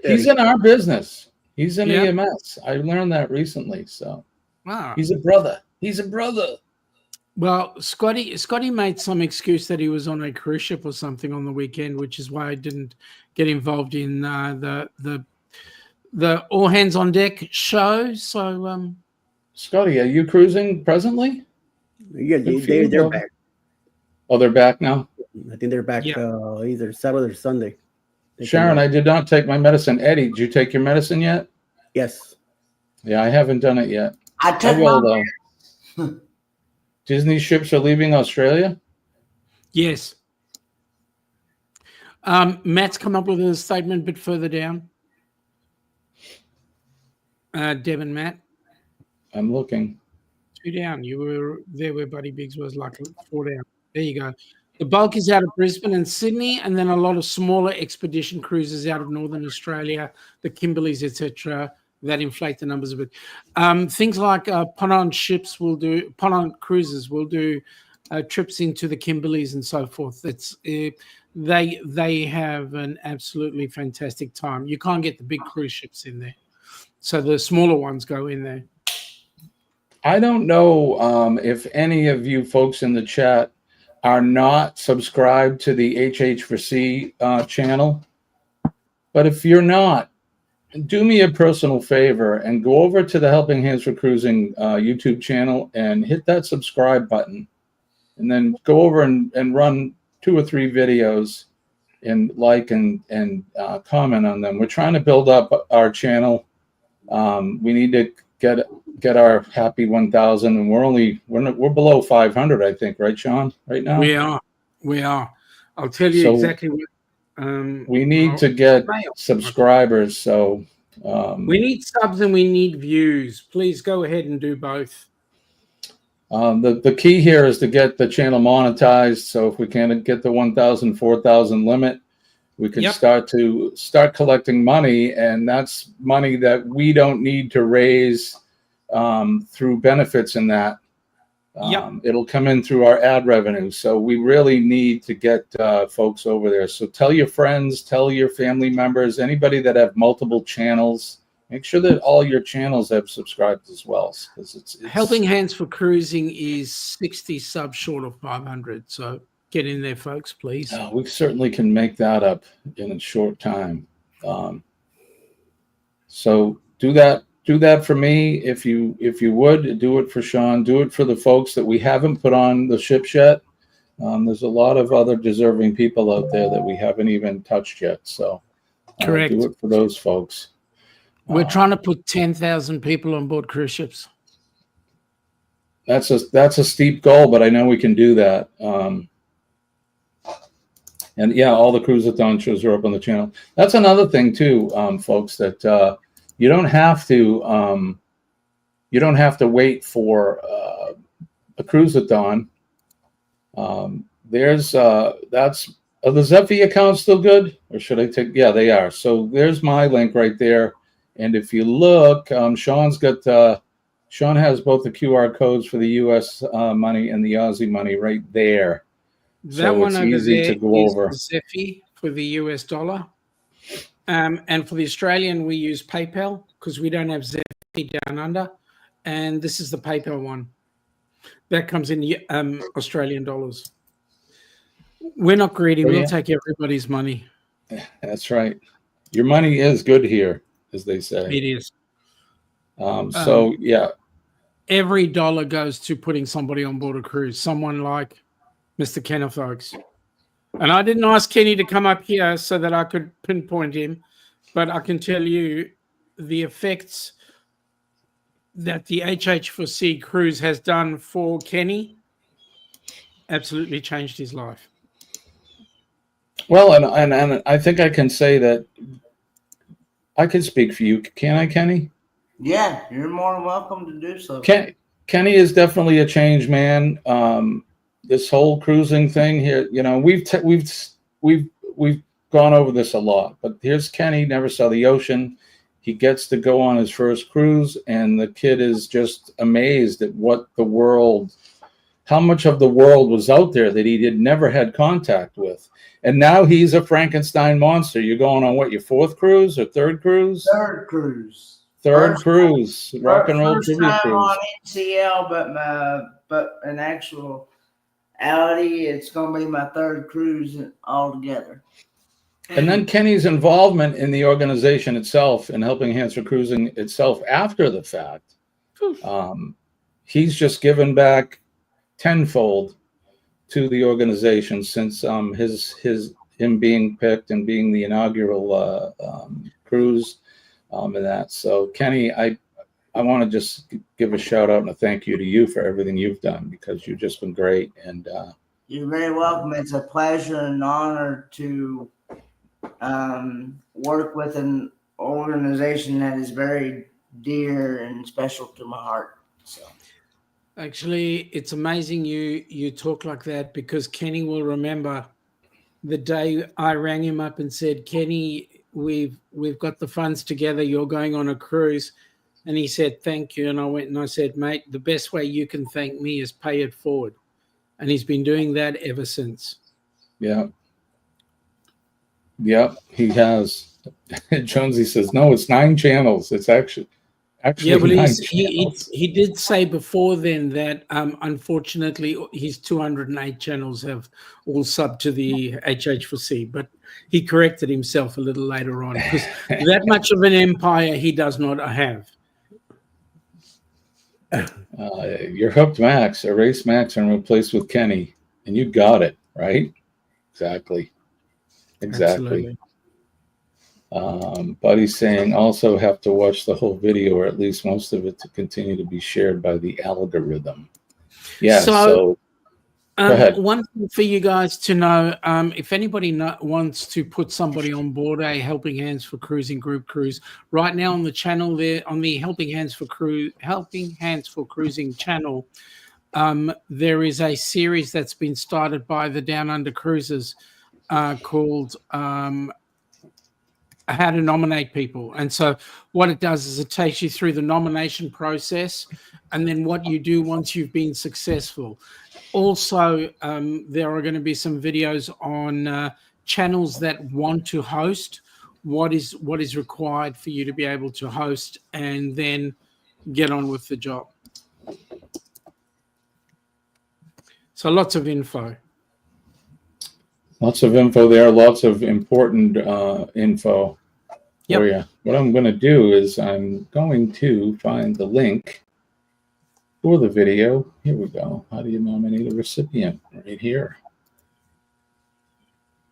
He's in our business. He's in EMS. I learned that recently. So he's a brother. He's a brother. Well, Scotty made some excuse that he was on a cruise ship or something on the weekend, which is why I didn't get involved in the All Hands on Deck show. So, Scotty, are you cruising presently? Yeah, they're back. Oh, they're back now? I think they're back either Saturday or Sunday. Sharon, I did not take my medicine. Eddie, did you take your medicine yet? Yes. Yeah, I haven't done it yet. I took will, though. Disney ships are leaving Australia? Yes. Matt's come up with a statement a bit further down. Deb and Matt. I'm looking. 2 down. You were there where Buddy Biggs was, like 4 down. There you go. The bulk is out of Brisbane and Sydney, and then a lot of smaller expedition cruises out of Northern Australia, the Kimberleys, etc. That inflate the numbers a bit. Things like Ponant cruises will do trips into the Kimberleys and so forth. They have an absolutely fantastic time. You can't get the big cruise ships in there, so the smaller ones go in there. I don't know if any of you folks in the chat are not subscribed to the HH4C channel, but if you're not, do me a personal favor and go over to the Helping Hands for Cruising YouTube channel and hit that subscribe button, and then go over and run 2 or 3 videos and like and comment on them. We're trying to build up our channel. We need to get our happy 1,000, and we're below 500, I think, right, Sean? Right now we are. I'll tell you exactly what. We need to get subscribers, so we need subs and we need views. Please go ahead and do both. The key here is to get the channel monetized. So if we can get the 1,000, 4,000 limit, we can start collecting money, and that's money that we don't need to raise through benefits in that. It'll come in through our ad revenue. So we really need to get folks over there. So tell your friends, tell your family members, anybody that have multiple channels, make sure that all your channels have subscribed as well. Because it's Helping Hands for Cruising is 60 subs short of 500. So get in there, folks, please. We certainly can make that up in a short time. So do that for me. If you would, do it for Sean, do it for the folks that we haven't put on the ship yet. There's a lot of other deserving people out there that we haven't even touched yet. So correct. Do it for those folks. We're trying to put 10,000 people on board cruise ships. That's a steep goal, but I know we can do that. And yeah, all the Cruise-a-thon shows are up on the channel. That's another thing too, folks, that You don't have to. You don't have to wait for a cruise-a-thon. There's that's are the Zephy accounts still good, or should I take? Yeah, they are. So there's my link right there. And if you look, Sean's got Sean has both the QR codes for the U.S. Money and the Aussie money right there. That so one it's over easy there to go is over. Zephy for the US dollar. And for the Australian, we use PayPal because we don't have Zephy down under. And this is the PayPal one. That comes in Australian dollars. We're not greedy. Oh, We'll yeah. take everybody's money. That's right. Your money is good here, as they say. It is. So, yeah. Every dollar goes to putting somebody on board a cruise, someone like Mr. Kenneth Oakes. And I didn't ask Kenny to come up here so that I could pinpoint him, but I can tell you the effects that the HH4C cruise has done for Kenny absolutely changed his life. Well, and I think I can say that I can speak for you. Can I, Kenny? Yeah, you're more than welcome to do so. Kenny is definitely a change man. This whole cruising thing here, you know, we've gone over this a lot, but here's Kenny, never saw the ocean. He gets to go on his first cruise, and the kid is just amazed at what the world, how much of the world was out there that he never had contact with. And now he's a Frankenstein monster. You're going on what, your fourth cruise or third cruise? Third cruise. Third cruise. Rock and roll first trivia time cruise. on NCL, but in actuality, it's going to be my third cruise altogether. And then Kenny's involvement in the organization itself and Helping Hands for Cruising itself after the fact, he's just given back tenfold to the organization since him being picked and being the inaugural cruise and that. So Kenny, I want to just give a shout out and a thank you to you for everything you've done, because you've just been great. And you're very welcome. It's a pleasure and honor to work with an organization that is very dear and special to my heart. So actually, it's amazing you talk like that, because Kenny will remember the day I rang him up and said, Kenny, we've got the funds together, you're going on a cruise. And he said, thank you. And I went and I said, mate, the best way you can thank me is pay it forward. And he's been doing that ever since. Yeah. Yep, he has. Jonesy says, no, it's 9 channels. It's actually yeah, but 9 he did say before then that unfortunately his 208 channels have all subbed to the HH4C, but he corrected himself a little later on, because that much of an empire he does not have. You're hooked, Max. Erase Max and replace with Kenny, and you got it right. Exactly. Absolutely. Buddy's saying also have to watch the whole video, or at least most of it, to continue to be shared by the algorithm. Yeah. So go ahead. One thing for you guys to know, if anybody wants to put somebody on board a Helping Hands for Cruising group cruise, right now on the channel there, on the Helping Hands for Cruising channel, there is a series that's been started by the Down Under Cruisers called How to Nominate People. And so what it does is it takes you through the nomination process and then what you do once you've been successful. Also, there are going to be some videos on channels that want to host, what is required for you to be able to host, and then get on with the job. So lots of info. Lots of info there, lots of important info for you. What I'm going to do is I'm going to find the link for the video. Here we go. How do you nominate a recipient? Right here.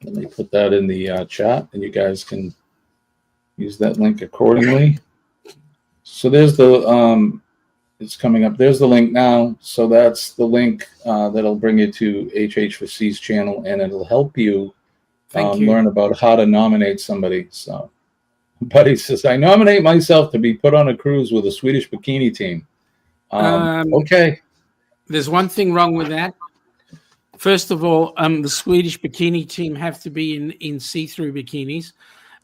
Let me put that in the chat, and you guys can use that link accordingly. So there's the it's coming up. There's the link now. So that's the link that'll bring you to HH4C's channel, and it'll help you, learn about how to nominate somebody. So Buddy says, I nominate myself to be put on a cruise with a Swedish bikini team. Okay. There's one thing wrong with that. First of all, the Swedish bikini team have to be in see-through bikinis.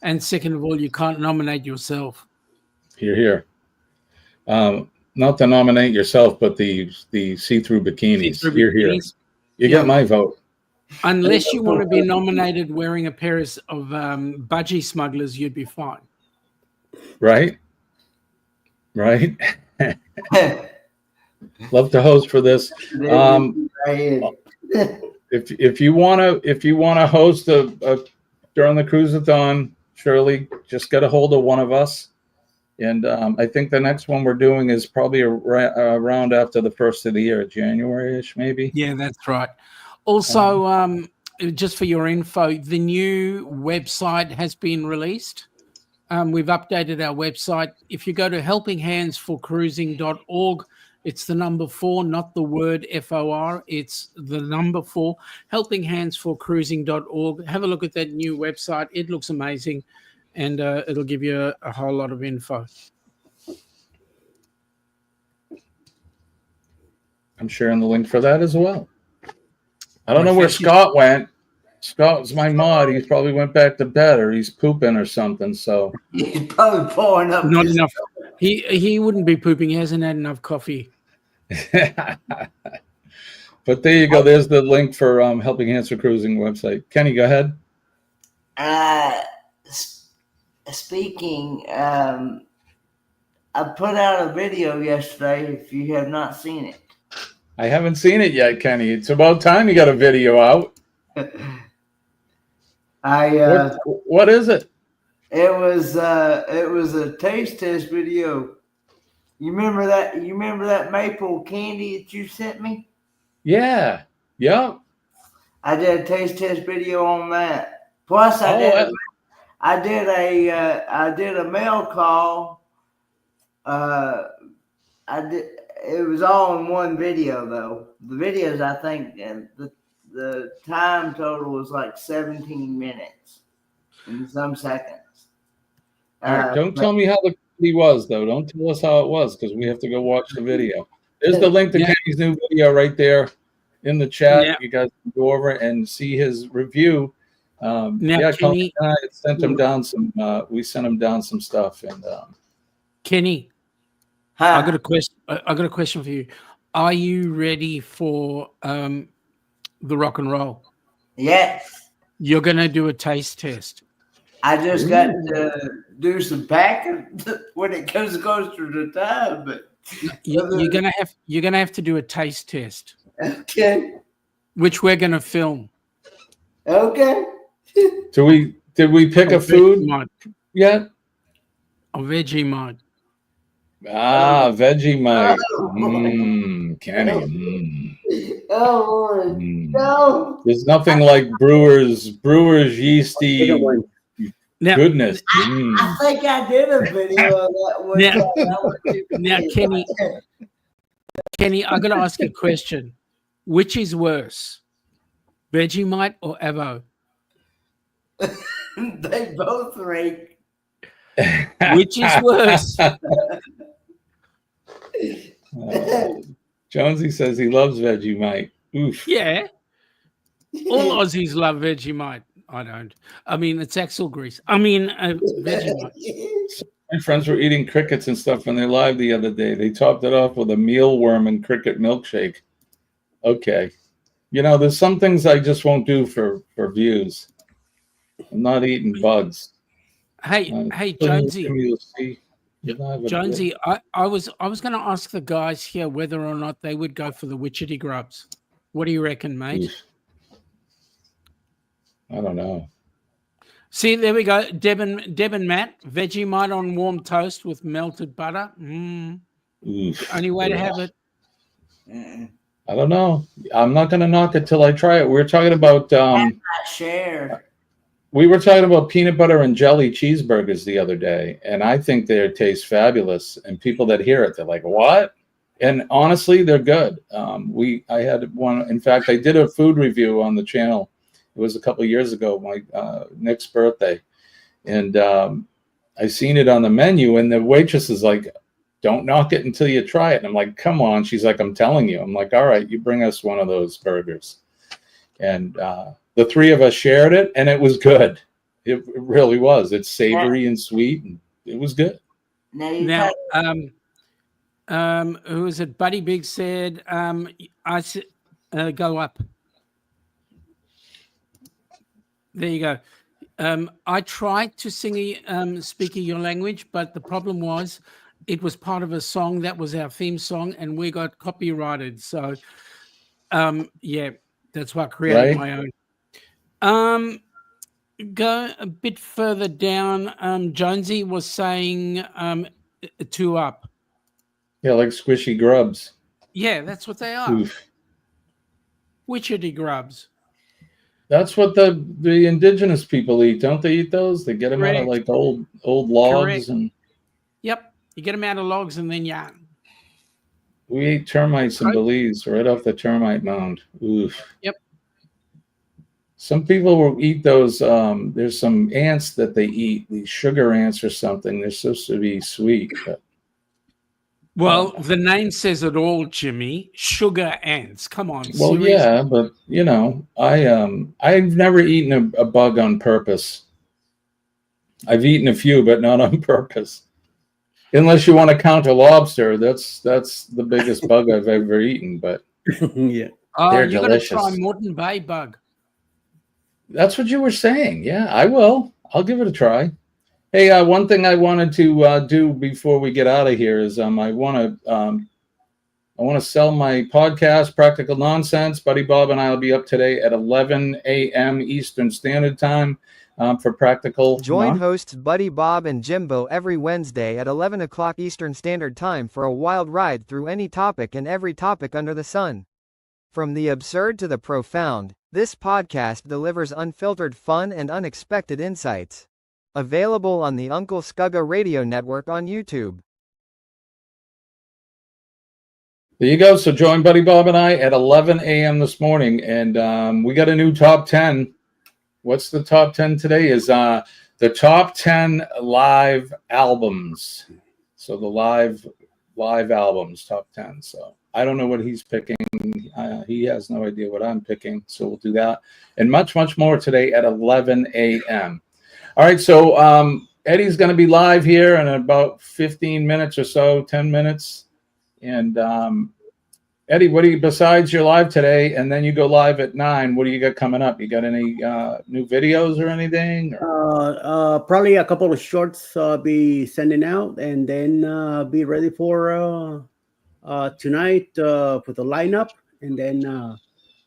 And second of all, you can't nominate yourself. Here. Not to nominate yourself, but the see-through bikinis. See-through Here. bikinis? You get my vote. Unless you want to be nominated wearing a pair of budgie smugglers, you'd be fine. Right. Love to host for this. If you want to host a during the cruisathon, Shirley, just get a hold of one of us. And I think the next one we're doing is probably around after the first of the year, January-ish, maybe. Yeah, that's right. Also, just for your info, the new website has been released. We've updated our website. If you go to helpinghandsforcruising.org, it's the number 4, not the word FOR. It's the number 4, helpinghandsforcruising.org. Have a look at that new website. It looks amazing, and it'll give you a whole lot of info. I'm sharing the link for that as well. I don't know where Scott went. Scott's my mod. He probably went back to bed, or he's pooping or something. So he's probably pouring up. Not enough. He wouldn't be pooping. He hasn't had enough coffee. But there you go. There's the link for Helping Hands for Cruising website. Kenny, go ahead. Speaking, I put out a video yesterday. If you have not seen it, I haven't seen it yet, Kenny. It's about time you got a video out. What is it? It was a taste test video. You remember that? You remember that maple candy that you sent me? Yeah. Yep. I did a taste test video on that. Plus, I did a mail call. It was all in one video though. The videos, I think, and the time total was like 17 minutes and some seconds. All right, don't tell me how the candy was though. Don't tell us how it was, because we have to go watch the video. There's the link to Kenny's new video right there in the chat. Yeah. You guys can go over and see his review. Kenny, sent him down some. We sent him down some stuff. And Kenny, I got a question. I got a question for you. Are you ready for the rock and roll? Yes. You're gonna do a taste test. I just got to do some packing when it goes closer to time, but you're gonna have to do a taste test. Okay. Which we're gonna film. Okay. Did we pick a food yet? A Vegemite. Vegemite. Kenny. Oh, no. There's nothing like Brewer's yeasty goodness. I think I did a video of that one. Now, Kenny, I got to ask you a question. Which is worse, Vegemite or Avo? They both rake. Which is worse? Jonesy says he loves Vegemite. Oof. Yeah. All Aussies love Vegemite. I don't. I mean, it's axle grease. I mean, Vegemite. My friends were eating crickets and stuff on their live the other day. They topped it off with a mealworm and cricket milkshake. Okay. You know, there's some things I just won't do for views. I'm not eating bugs. Hey, Jonesy. Jonesy, I was going to ask the guys here whether or not they would go for the witchetty grubs. What do you reckon, mate? Oof. I don't know. See, there we go. Deb and Matt, Vegemite on warm toast with melted butter. Oof. Only way to have it. I don't know. I'm not going to knock it till I try it. We're talking about share. We were talking about peanut butter and jelly cheeseburgers the other day, and I think they taste fabulous. And people that hear it, they're like, "What?" And honestly, they're good. I had one. In fact, I did a food review on the channel. It was a couple of years ago, my Nick's birthday, and I seen it on the menu, and the waitress is like, "Don't knock it until you try it." And I'm like, "Come on." She's like, "I'm telling you." I'm like, "All right, you bring us one of those burgers." And the three of us shared it, and it was good. It really was. It's savory and sweet, and it was good. Now, who is it? Buddy Big said, "I said, go up." There you go. I tried to speak your language, but the problem was it was part of a song that was our theme song, and we got copyrighted. So, yeah, that's why I created my own. Go a bit further down. Jonesy was saying 2 up. Yeah, like squishy grubs. Yeah, that's what they are. Oof. Witchetty grubs. That's what the indigenous people eat. Don't they eat those? They get them out of like old logs. And Yep, you get them out of logs and then we ate termites in Belize right off the termite mound. Oof. Yep. Some people will eat those. There's some ants that they eat, these sugar ants or something. They're supposed to be sweet. But, well, the name says it all, Jimmy. Sugar ants. Come on. Well, seriously? Yeah, but you know, I've never eaten a bug on purpose. I've eaten a few, but not on purpose. Unless you want to count a lobster, that's the biggest bug I've ever eaten. But yeah, they're you're delicious. Gonna try Moreton Bay bug. That's what you were saying. Yeah, I will. I'll give it a try. Hey, one thing I wanted to do before we get out of here is I want to sell my podcast, Practical Nonsense. Buddy Bob and I will be up today at 11 a.m. Eastern Standard Time for Practical. Join hosts Buddy Bob and Jimbo every Wednesday at 11 o'clock Eastern Standard Time for a wild ride through any topic and every topic under the sun. From the absurd to the profound, this podcast delivers unfiltered fun and unexpected insights. Available on the Uncle Scugga Radio Network on YouTube. There you go. So join Buddy Bob and I at 11 a.m. this morning, and we got a new top 10. What's the top 10 today? Is the top 10 live albums. So the live albums, top 10. So I don't know what he's picking. He has no idea what I'm picking. So we'll do that and much, much more today at 11 a.m. All right. So Eddie's going to be live here in about 15 minutes or so, 10 minutes. And Eddie, what do you, besides your live today, and then you go live at 9, what do you got coming up? You got any new videos or anything? Probably a couple of shorts be sending out, and then be ready for tonight for the lineup. And then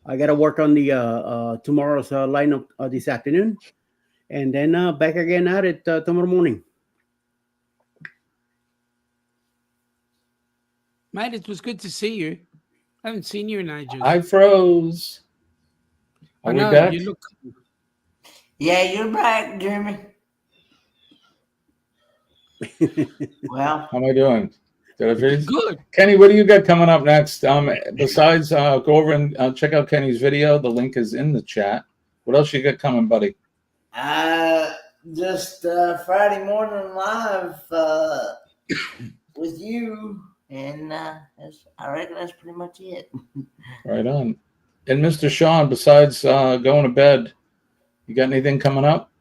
I got to work on the tomorrow's lineup this afternoon. And then back again at it tomorrow morning. Mate, it was good to see you. I haven't seen you in ages. I froze. Are we back? You look... Yeah, you're back, Jeremy. Well, how am I doing? Did I freeze? Good. Kenny, what do you got coming up next? Besides, go over and check out Kenny's video. The link is in the chat. What else you got coming, buddy? Just Friday morning live with you, and I reckon that's pretty much it. Right on. And Mr. Sean, besides going to bed, you got anything coming up?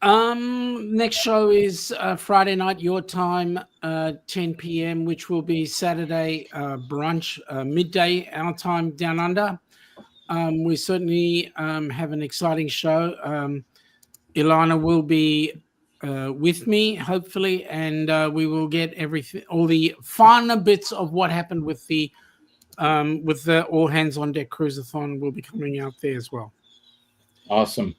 Next show is Friday night, your time, 10 p.m., which will be Saturday brunch, midday, our time down under. We certainly have an exciting show. Ilana will be with me, hopefully, and we will get everything, all the finer bits of what happened with the all hands on deck cruisathon will be coming out there as well. Awesome.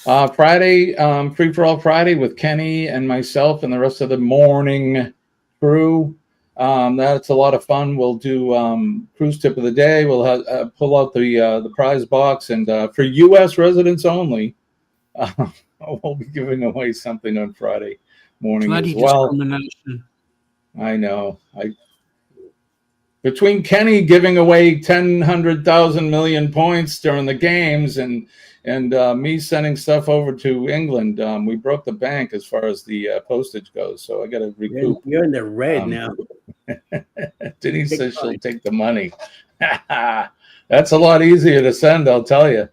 Friday, free for all Friday with Kenny and myself and the rest of the morning crew. That's a lot of fun. We'll do cruise tip of the day. We'll pull out the prize box, and for U.S. residents only. We'll be giving away something on Friday morning as well. Discrimination. I know. between Kenny giving away 100,000 million points during the games and me sending stuff over to England, we broke the bank as far as the postage goes. So I got to recoup. You're in the red now. Denise says she'll take the money. That's a lot easier to send, I'll tell you,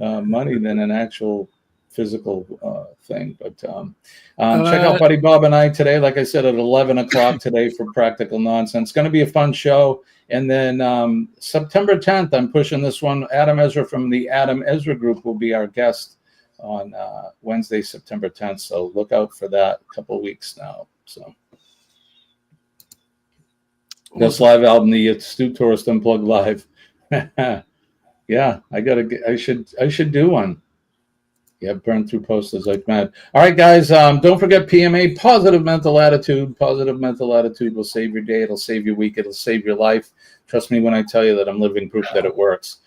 money than an actual physical thing. But check out Buddy Bob and I today, like I said, at 11 o'clock today for Practical Nonsense. It's going to be a fun show. And then September 10th, I'm pushing this one. Adam Ezra from the Adam Ezra Group will be our guest on Wednesday, September 10th. So look out for that. A couple of weeks now. So this live album, the Astute Tourist Unplugged Live. Yeah, I should do one. Yeah, burn through posters like mad. All right, guys, don't forget PMA, positive mental attitude. Positive mental attitude will save your day. It'll save your week. It'll save your life. Trust me when I tell you that I'm living proof that it works.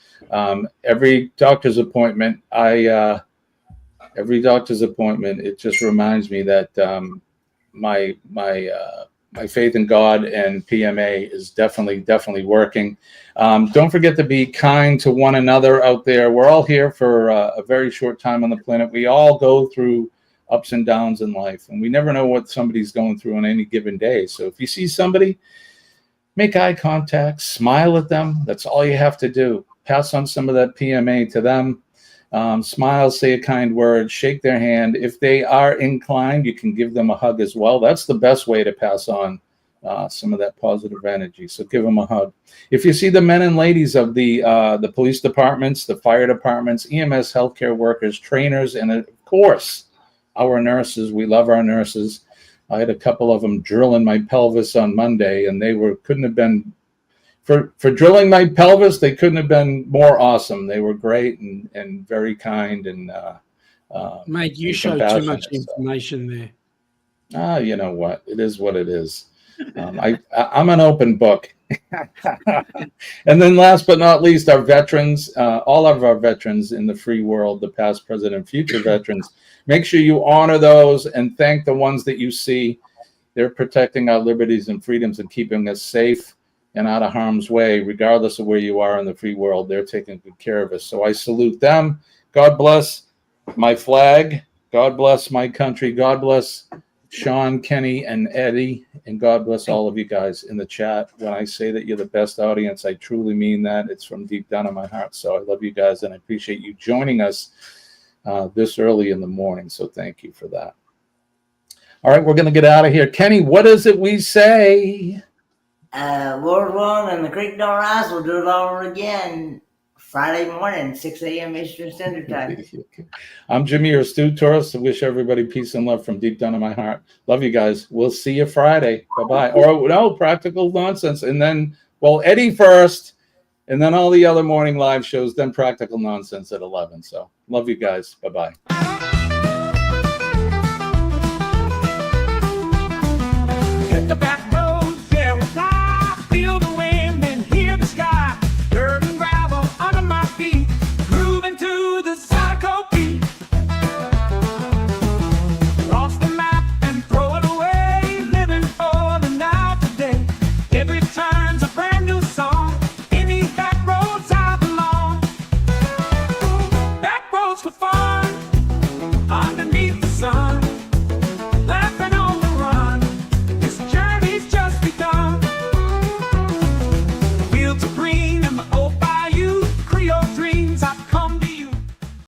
Every doctor's appointment, it just reminds me that my faith in God and PMA is definitely working. Don't forget to be kind to one another out there. We're all here for a very short time on the planet. We all go through ups and downs in life, and we never know what somebody's going through on any given day. So if you see somebody, make eye contact, smile at them. That's all you have to do. Pass on some of that PMA to them. Smile, say a kind word, shake their hand. If they are inclined, you can give them a hug as well. That's the best way to pass on some of that positive energy. So give them a hug. If you see the men and ladies of the police departments, the fire departments, EMS, healthcare workers, trainers, and of course, our nurses, we love our nurses. I had a couple of them drilling my pelvis on Monday, and they couldn't have been for drilling my pelvis. They couldn't have been more awesome. They were great and very kind and mate, you show too much information there. You know what? It is what it is. I'm an open book. And then last but not least, our veterans, all of our veterans in the free world, the past, present, and future veterans. Make sure you honor those and thank the ones that you see. They're protecting our liberties and freedoms and keeping us safe and out of harm's way, regardless of where you are in the free world. They're taking good care of us. So I salute them. God bless my flag. God bless my country. God bless Sean, Kenny, and Eddie. And God bless all of you guys in the chat. When I say that you're the best audience, I truly mean that. It's from deep down in my heart. So I love you guys, and I appreciate you joining us this early in the morning. So thank you for that. All right, we're going to get out of here. Kenny, what is it we say? Lord willing, and the creek don't rise, we'll do it all over again Friday morning, 6 a.m. Eastern Standard Time. I'm Jimmy, your Astute Tourist. I wish everybody peace and love from deep down in my heart. Love you guys. We'll see you Friday. Bye-bye. Or no, Practical Nonsense. And then, well, Eddie first, and then all the other morning live shows, then Practical Nonsense at 11. So love you guys. Bye-bye.